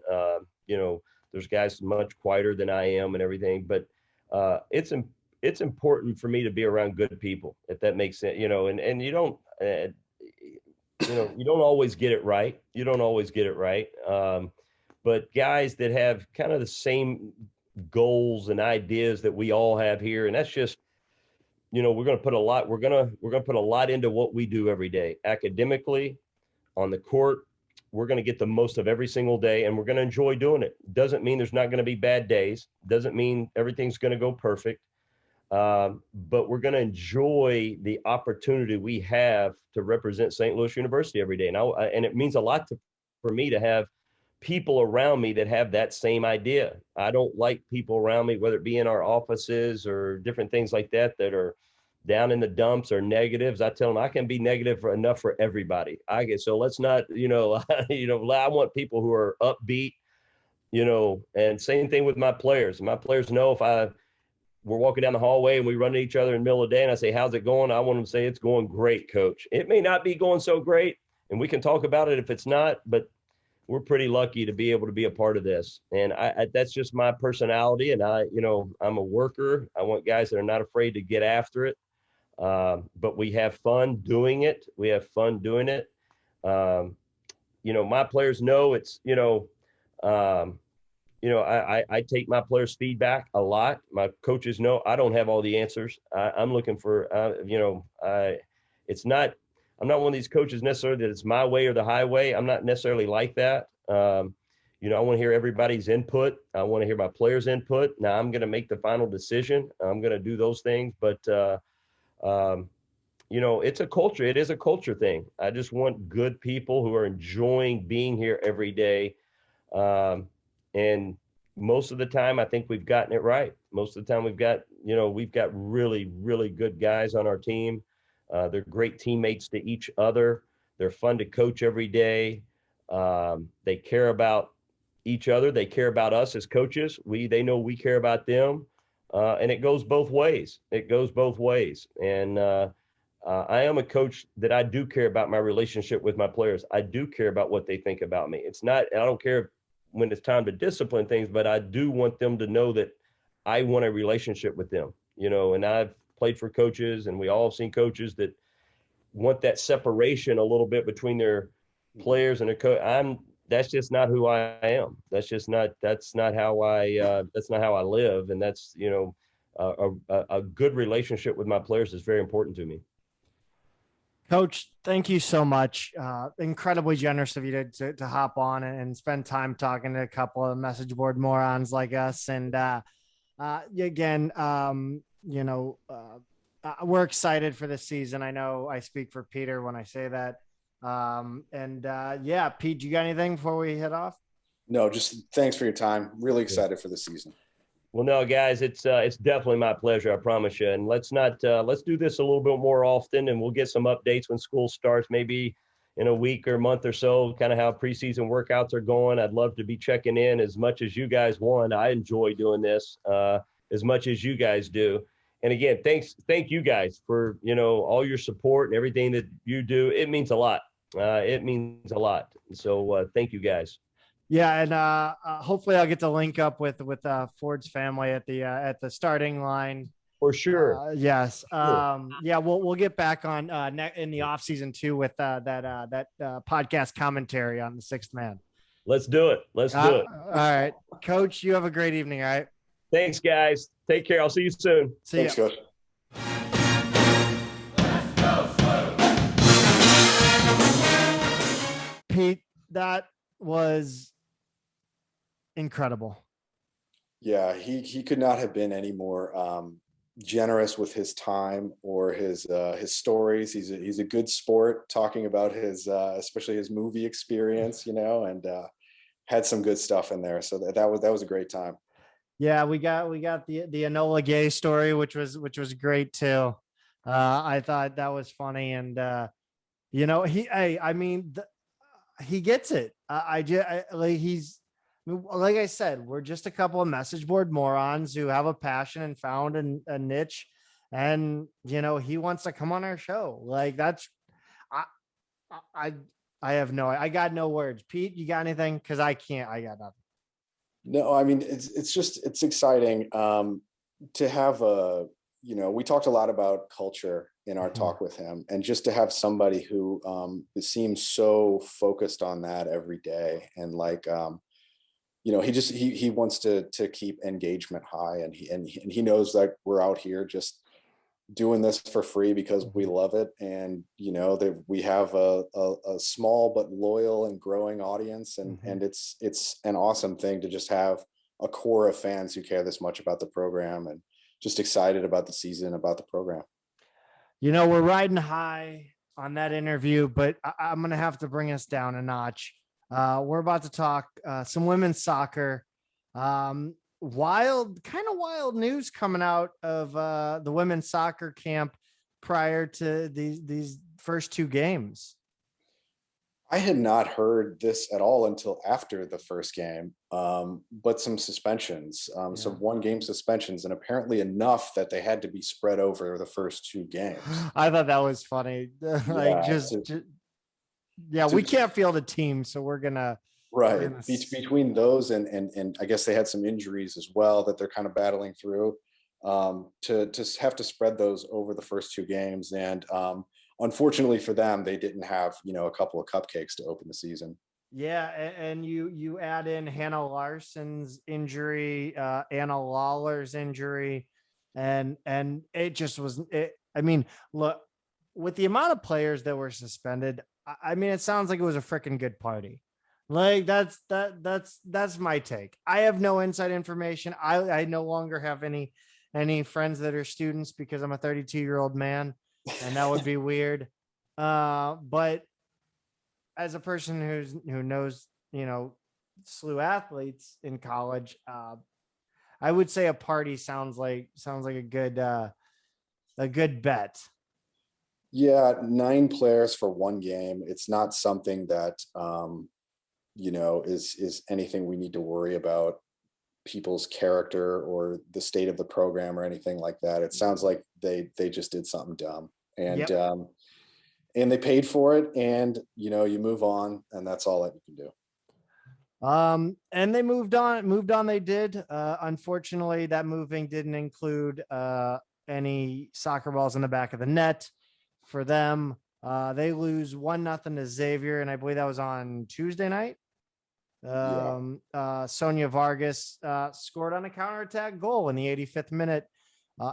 there's guys much quieter than I am and everything. But it's important for me to be around good people, if that makes sense. And you don't always get it right. You don't always get it right. But guys that have kind of the same goals and ideas that we all have here, and that's just, we're going to put a lot into what we do every day, academically, on the court. We're going to get the most of every single day, and we're going to enjoy doing it. Doesn't mean there's not going to be bad days. Doesn't mean everything's going to go perfect. But we're going to enjoy the opportunity we have to represent St. Louis University every day. And it means a lot for me to have people around me that have that same idea. I don't like people around me, whether it be in our offices or different things like that are down in the dumps or negatives. I tell them I can be negative enough for everybody. So let's not, I want people who are upbeat, and same thing with my players. My players know we're walking down the hallway and we run into each other in the middle of the day and I say, how's it going? I want them to say, it's going great, coach. It may not be going so great, and we can talk about it if it's not, but we're pretty lucky to be able to be a part of this. And that's just my personality. And I'm a worker. I want guys that are not afraid to get after it. But we have fun doing it. My players know it's, I take my players' feedback a lot. My coaches know I don't have all the answers. I'm looking for, I'm not one of these coaches necessarily that it's my way or the highway. I'm not necessarily like that. I want to hear everybody's input. I want to hear my players' input. Now I'm going to make the final decision. I'm going to do those things, but it's a culture. It is a culture thing. I just want good people who are enjoying being here every day. And most of the time, I think we've gotten it right. Most of the time we've got really, really good guys on our team. They're great teammates to each other. They're fun to coach every day. They care about each other. They care about us as coaches. They know we care about them. And it goes both ways. And I am a coach that I do care about my relationship with my players. I do care about what they think about me. I don't care when it's time to discipline things, but I do want them to know that I want a relationship with them, and I've played for coaches, and we all have seen coaches that want that separation a little bit between their players and their coach. That's just not who I am. That's not how I live. And that's, a good relationship with my players is very important to me. Coach, thank you so much. Incredibly generous of you to hop on and spend time talking to a couple of message board morons like us. And again, we're excited for this season. I know I speak for Peter when I say that. Pete, you got anything before we head off? No, just thanks for your time. Really excited for the season. Well, no, guys, it's definitely my pleasure. I promise you. And let's do this a little bit more often, and we'll get some updates when school starts, maybe in a week or month or so, kind of how preseason workouts are going. I'd love to be checking in as much as you guys want. I enjoy doing this as much as you guys do. And again, thank you guys for, all your support and everything that you do. It means a lot. So thank you guys. Yeah, and hopefully I'll get to link up with Ford's family at the starting line for sure. Yes. Sure. We'll get back on in the off season too with that podcast commentary on the Sixth Man. Let's do it. All right, Coach. You have a great evening. All right. Thanks, guys. Take care. I'll see you soon. Thanks, Coach. Pete, that was incredible. Yeah, he could not have been any more generous with his time or his stories. He's a good sport, talking about his especially his movie experience, and had some good stuff in there. So that was a great time. Yeah, we got the Enola Gay story, which was great too. I thought that was funny, and he gets it. Like I said, we're just a couple of message board morons who have a passion and found a niche, and he wants to come on our show. Like that's, I got no words. Pete, you got anything? Because I can't. I got nothing. No, I mean it's exciting to have we talked a lot about culture in our talk with him, and just to have somebody who seems so focused on that every day, and he wants to keep engagement high, and he knows that we're out here just doing this for free because we love it, and that we have a small but loyal and growing audience, and it's an awesome thing to just have a core of fans who care this much about the program and just excited about the season, about the program. We're riding high on that interview, but I'm gonna have to bring us down a notch. We're about to talk some women's soccer. Wild news coming out of the women's soccer camp prior to these first two games. I had not heard this at all until after the first game, but some suspensions, some Yeah. 1-game suspensions, and apparently enough that they had to be spread over the first 2 games. I thought that was funny. Like Yeah, just yeah, we to can't field a team, so we're gonna right between those and I guess they had some injuries as well that they're kind of battling through. To have to spread those over the first 2 games, and unfortunately for them, they didn't have a couple of cupcakes to open the season. Yeah, and you add in Hannah Larson's injury, Anna Lawler's injury, and it just was it. I mean, look, with the amount of players that were suspended, I mean, it sounds like it was a freaking good party. Like that's my take. I have no inside information. I no longer have any friends that are students because I'm a 32-year-old man, and that would be weird. But as a person who knows, slew athletes in college, I would say a party sounds like a good bet. Yeah, 9 players for 1 game. It's not something that is anything we need to worry about people's character or the state of the program or anything like that. It sounds like they just did something dumb, and Yep. and they paid for it, and you move on, and that's all that you can do. And they moved on. They did. Unfortunately, that moving didn't include any soccer balls in the back of the net for them. They lose 1-0 to Xavier, and I believe that was on Tuesday night. Sonia Vargas scored on a counterattack goal in the 85th minute.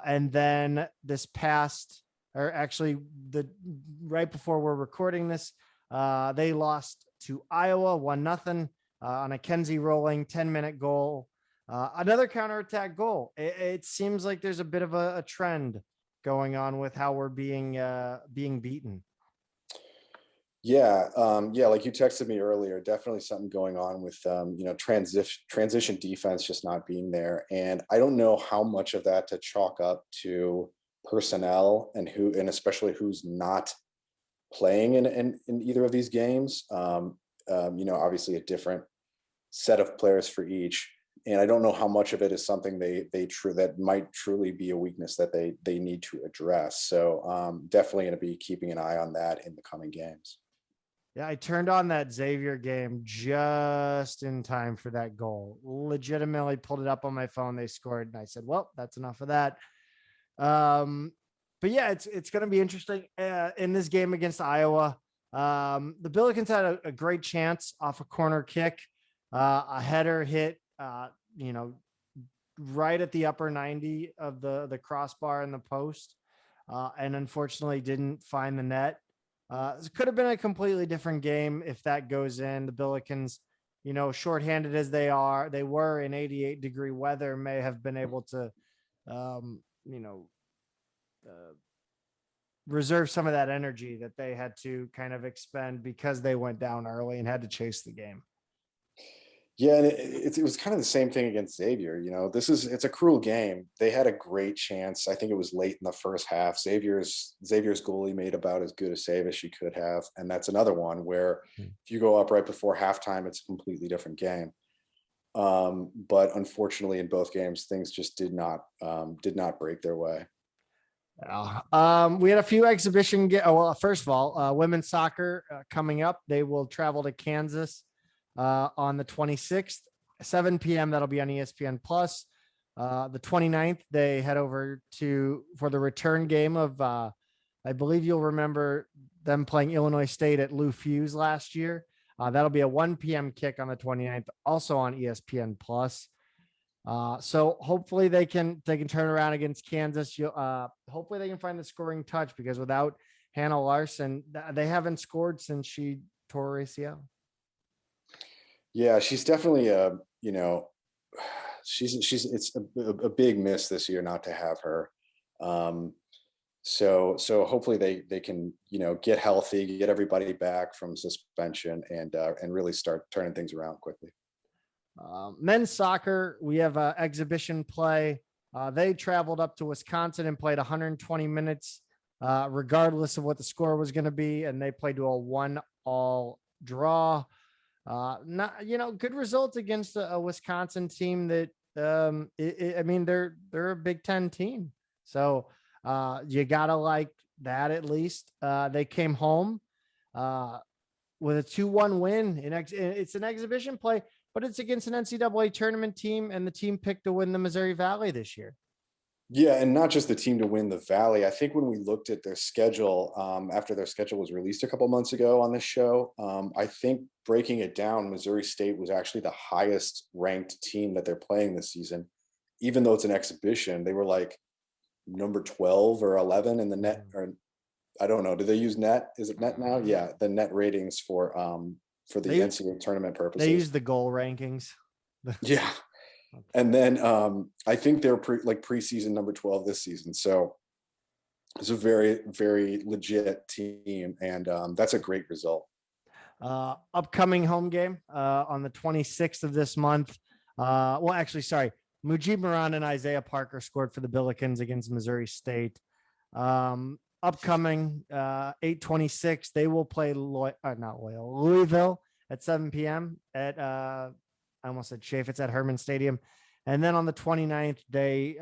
And then this past, or actually right before we're recording this, they lost to Iowa 1-0 on a Kenzie Rolling 10-minute goal. Another counterattack goal. It seems like there's a bit of a trend going on with how we're being beaten. Yeah, like you texted me earlier, definitely something going on with transition defense just not being there. And I don't know how much of that to chalk up to personnel and especially who's not playing in either of these games. Obviously a different set of players for each. And I don't know how much of it is something that might truly be a weakness that they need to address. So definitely going to be keeping an eye on that in the coming games. Yeah, I turned on that Xavier game just in time for that goal. Legitimately pulled it up on my phone. They scored, and I said, "Well, that's enough of that." But yeah, it's going to be interesting in this game against Iowa. The Billikens had a great chance off a corner kick, a header hit, right at the upper 90 of the crossbar in the post, and unfortunately didn't find the net. It could have been a completely different game if that goes in. The Billikens, shorthanded as they were in 88-degree weather, may have been able to, reserve some of that energy that they had to kind of expend because they went down early and had to chase the game. Yeah, and it was kind of the same thing against Xavier. It's a cruel game. They had a great chance. I think it was late in the first half. Xavier's goalie made about as good a save as she could have, and that's another one where if you go up right before halftime, it's a completely different game. But unfortunately, in both games, things just did not break their way. We had a few exhibition. Well, first of all, women's soccer coming up. They will travel to Kansas on the 26th, 7 p.m. That'll be on ESPN Plus. The 29th, they head over for the return game of, I believe you'll remember them playing Illinois State at Lou Fuse last year. That'll be a 1 p.m. kick on the 29th, also on ESPN Plus. So hopefully they can turn around against Kansas. Hopefully they can find the scoring touch, because without Hannah Larson, they haven't scored since she tore her ACL. Yeah, she's definitely it's a big miss this year not to have her. So hopefully they can get healthy, get everybody back from suspension, and really start turning things around quickly. Men's soccer, we have exhibition play. They traveled up to Wisconsin and played 120 minutes, regardless of what the score was going to be, and they played to a 1-1 draw. Not, good result against a Wisconsin team that, I mean, they're a Big Ten team. So you gotta like that at least. They came home with a 2-1 win. It's an exhibition play, but it's against an NCAA tournament team, and the team picked to win the Missouri Valley this year. Yeah, and not just the team to win the Valley. I think when we looked at their schedule, after their schedule was released a couple months ago on this show, I think breaking it down, Missouri State was actually the highest ranked team that they're playing this season. Even though it's an exhibition, they were like number 12 or 11 in the net, or I don't know. Do they use net? Is it net now? Yeah, the net ratings for the NCAA tournament purposes. They use the goal rankings. Yeah. And then I think they're preseason number 12 this season. So it's a very, very legit team. And that's a great result. Upcoming home game on the 26th of this month. Mujib Moran and Isaiah Parker scored for the Billikens against Missouri State. Upcoming 8/26, they will play Louisville at 7 p.m. at I almost said Chaffetz at Herman Stadium. And then on the 29th, they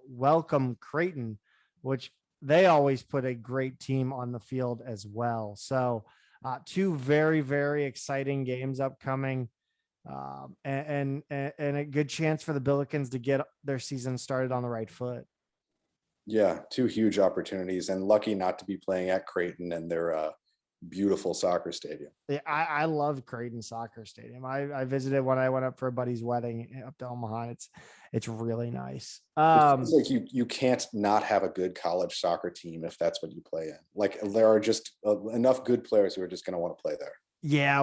welcome Creighton, which they always put a great team on the field as well. So two very, very exciting games upcoming, and a good chance for the Billikens to get their season started on the right foot. Yeah, two huge opportunities, and lucky not to be playing at Creighton and their beautiful soccer stadium. Yeah, I love Creighton Soccer Stadium. I visited when I went up for a buddy's wedding up to Omaha. It's really nice. It feels like you can't not have a good college soccer team if that's what you play in. Like there are just enough good players who are just going to want to play there. Yeah,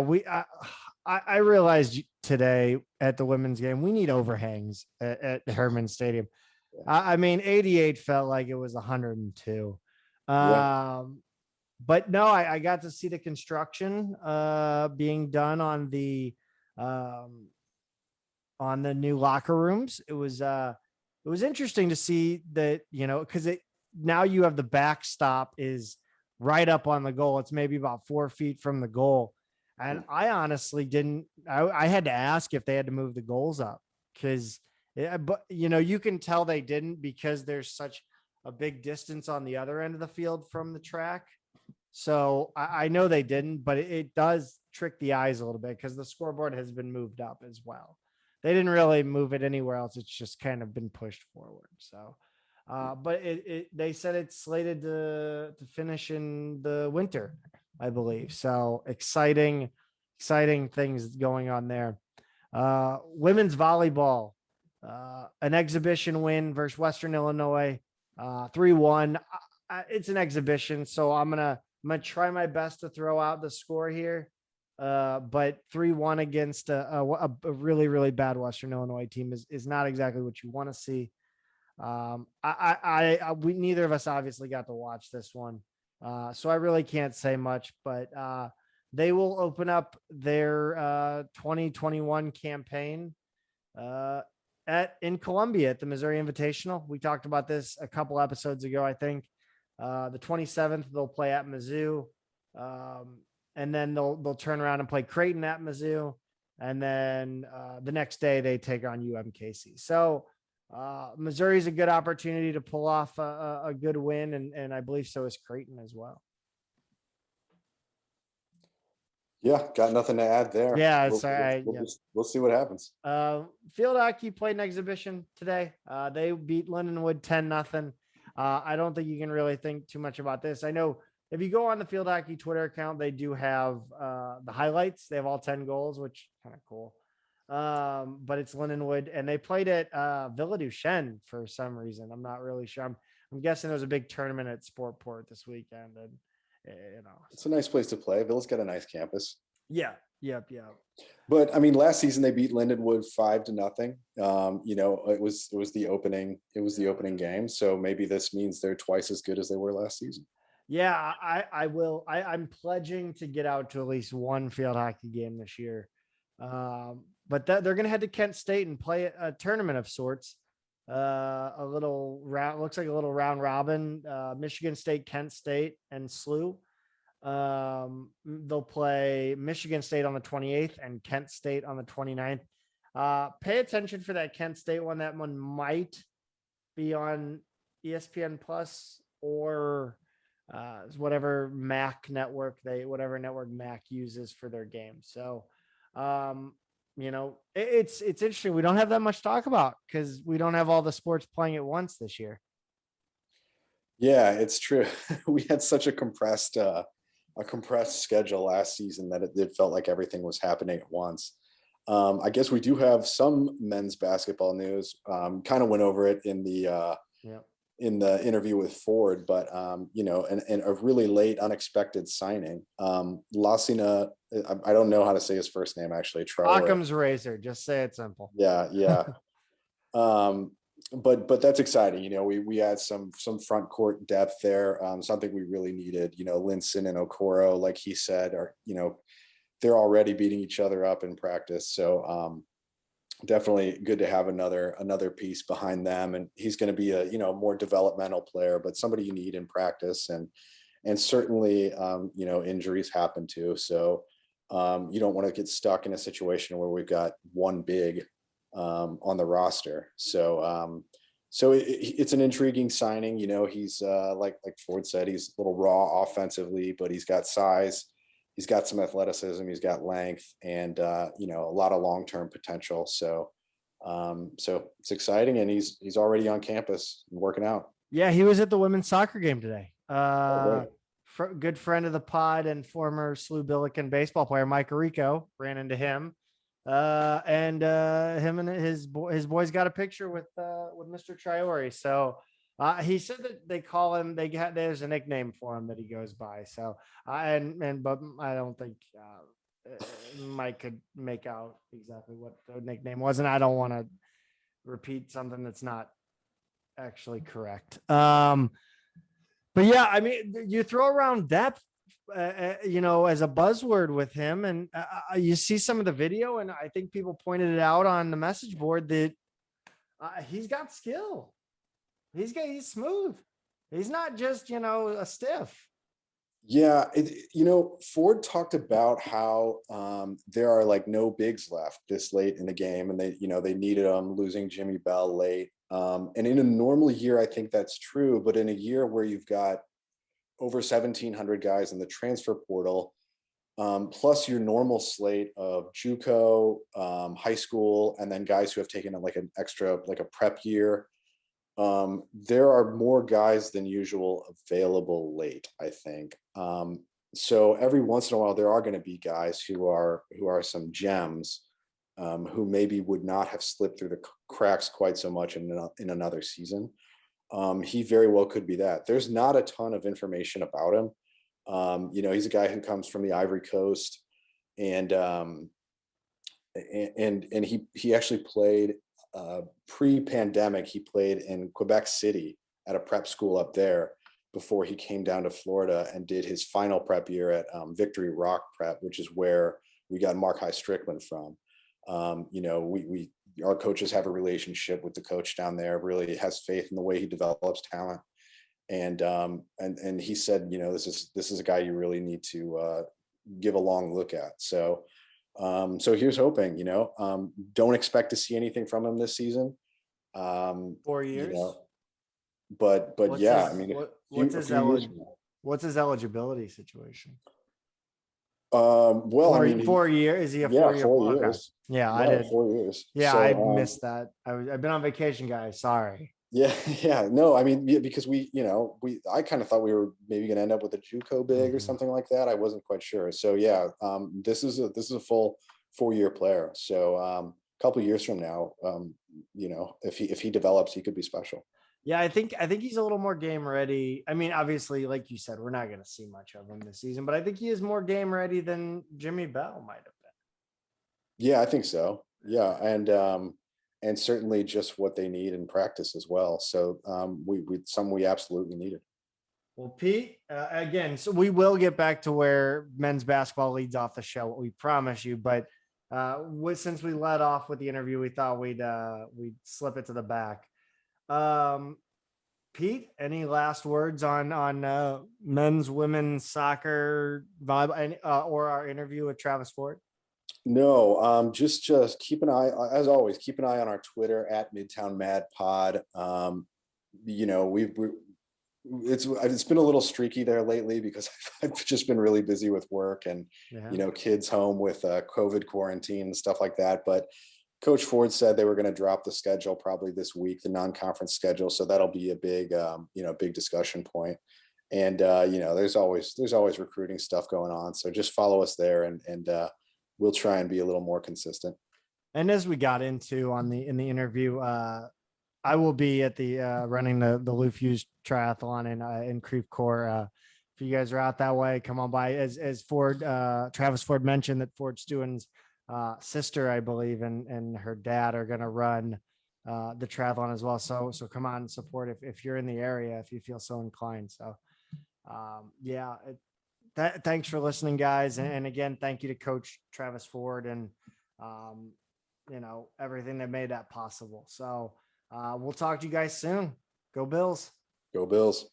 I realized today at the women's game we need overhangs at Herman Stadium. Yeah. I mean, 88 felt like it was 102. Yeah. But no, I got to see the construction being done on the new locker rooms. It was interesting to see that, because now you have the backstop is right up on the goal. It's maybe about 4 feet from the goal. And I honestly I had to ask if they had to move the goals up because, you can tell they didn't because there's such a big distance on the other end of the field from the track. So I know they didn't, but it does trick the eyes a little bit because the scoreboard has been moved up as well. They didn't really move it anywhere else. It's just kind of been pushed forward. So, but they said it's slated to finish in the winter, I believe. So exciting things going on there. Women's volleyball, an exhibition win versus Western Illinois, 3-1. It's an exhibition, so I'm gonna try my best to throw out the score here. But 3-1 against a really, really bad Western Illinois team is not exactly what you want to see. We neither of us obviously got to watch this one. So I really can't say much, but they will open up their 2021 campaign in Columbia at the Missouri Invitational. We talked about this a couple episodes ago, I think. The 27th, they'll play at Mizzou. And then they'll turn around and play Creighton at Mizzou. And then the next day they take on UMKC. So Missouri's a good opportunity to pull off a good win. And I believe so is Creighton as well. Yeah, got nothing to add there. Yeah, we'll see what happens. Field hockey played an exhibition today. They beat Lindenwood 10-0. I don't think you can really think too much about this. I know if you go on the Field Hockey Twitter account, they do have the highlights. They have all 10 goals, which is kind of cool. But it's Lindenwood, and they played at Villa Duchesne for some reason. I'm not really sure. I'm guessing there was a big tournament at Sportport this weekend, and it's a nice place to play. Villa's got a nice campus. Yeah. Yep. But I mean, last season they beat Lindenwood 5-0. It was the opening game. So maybe this means they're twice as good as they were last season. Yeah, I will. I'm pledging to get out to at least one field hockey game this year. But they're going to head to Kent State and play a tournament of sorts. A little round, looks like a little round robin. Michigan State, Kent State, and SLU. They'll play Michigan State on the 28th and Kent State on the 29th. Pay attention for that Kent State one. That one might be on ESPN Plus or whatever Mac network whatever network Mac uses for their game. So, it's interesting. We don't have that much to talk about because we don't have all the sports playing at once this year. Yeah, it's true. We had such a compressed schedule last season that it felt like everything was happening at once. I guess we do have some men's basketball news. Kind of went over it in the interview with Ford, but and a really late unexpected signing. Lassina, I don't know how to say his first name actually. Occam's razor. Just say it simple. Yeah. But that's exciting. We had some front court depth there. Something we really needed. Linson and Okoro, like he said, they're already beating each other up in practice. So definitely good to have another piece behind them. And he's going to be a more developmental player, but somebody you need in practice. And certainly injuries happen too. So you don't want to get stuck in a situation where we've got one big on the roster. So it's an intriguing signing. He's like Ford said, he's a little raw offensively, but he's got size, he's got some athleticism, he's got length, and a lot of long-term potential. So it's exciting, and he's already on campus and working out. Yeah, he was at the women's soccer game today. Right. Good friend of the pod and former SLU Billiken baseball player Mike Rico ran into him. And him and his boys got a picture with Mr. Traore. So he said that they call him, there's a nickname for him that he goes by. So but I don't think Mike could make out exactly what the nickname was, and I don't want to repeat something that's not actually correct. But yeah, I mean, you throw around depth as a buzzword with him, and you see some of the video, and I think people pointed it out on the message board that he's got skill. He's smooth. He's not just a stiff. Yeah, Ford talked about how there are like no bigs left this late in the game, and they needed them, losing Jimmy Bell late. And in a normal year, I think that's true, but in a year where you've got over 1,700 guys in the transfer portal, plus your normal slate of JUCO, high school, and then guys who have taken like an extra, like a prep year. There are more guys than usual available late, I think. So every once in a while, there are going to be guys who are some gems, who maybe would not have slipped through the cracks quite so much in another season. He very well could be that. There's not a ton of information about him. He's a guy who comes from the Ivory Coast, and he actually played pre-pandemic. He played in Quebec City at a prep school up there before he came down to Florida and did his final prep year at Victory Rock Prep, which is where we got Mark High Strickland from. Our coaches have a relationship with the coach down there, really has faith in the way he develops talent. And he said, this is a guy you really need to give a long look at. So here's hoping, don't expect to see anything from him this season. 4 years. But What's yeah, what's his eligibility situation? Well, 4 years. Is he a 4 year? 4 years. Yeah, I did. 4 years. Yeah, so, I missed that. I've been on vacation, guys. Sorry. Yeah. No, because I kind of thought we were maybe going to end up with a JUCO big or something like that. I wasn't quite sure. So yeah, this is a full 4 year player. So a couple of years from now, if he develops, he could be special. Yeah, I think he's a little more game ready. I mean, obviously, like you said, we're not going to see much of him this season, but I think he is more game ready than Jimmy Bell might have been. Yeah, I think so. Yeah, and certainly just what they need in practice as well. So we absolutely need it. Well, Pete, again, so we will get back to where men's basketball leads off the show. We promise you, but since we led off with the interview, we thought we'd slip it to the back. Pete, any last words on men's, women's soccer, volleyball, or our interview with Travis Ford? No, just keep an eye, as always, keep an eye on our Twitter at Midtown Mad Pod. You know, it's been a little streaky there lately because I've just been really busy with work and, you know, kids home with COVID quarantine and stuff like that. But Coach Ford said they were going to drop the schedule probably this week, the non-conference schedule. So that'll be a big, big discussion point. And, there's always recruiting stuff going on. So just follow us there and we'll try and be a little more consistent. And as we got into in the interview, I will be at the running the Lou Fuse triathlon in Creve Coeur. If you guys are out that way, come on by. As Ford, Travis Ford mentioned that Ford Stewin's sister, I believe, and her dad are going to run the triathlon as well. So come on and support if you're in the area, if you feel so inclined. So thanks for listening, guys. And again, thank you to Coach Travis Ford and everything that made that possible. So we'll talk to you guys soon. Go Bills. Go Bills.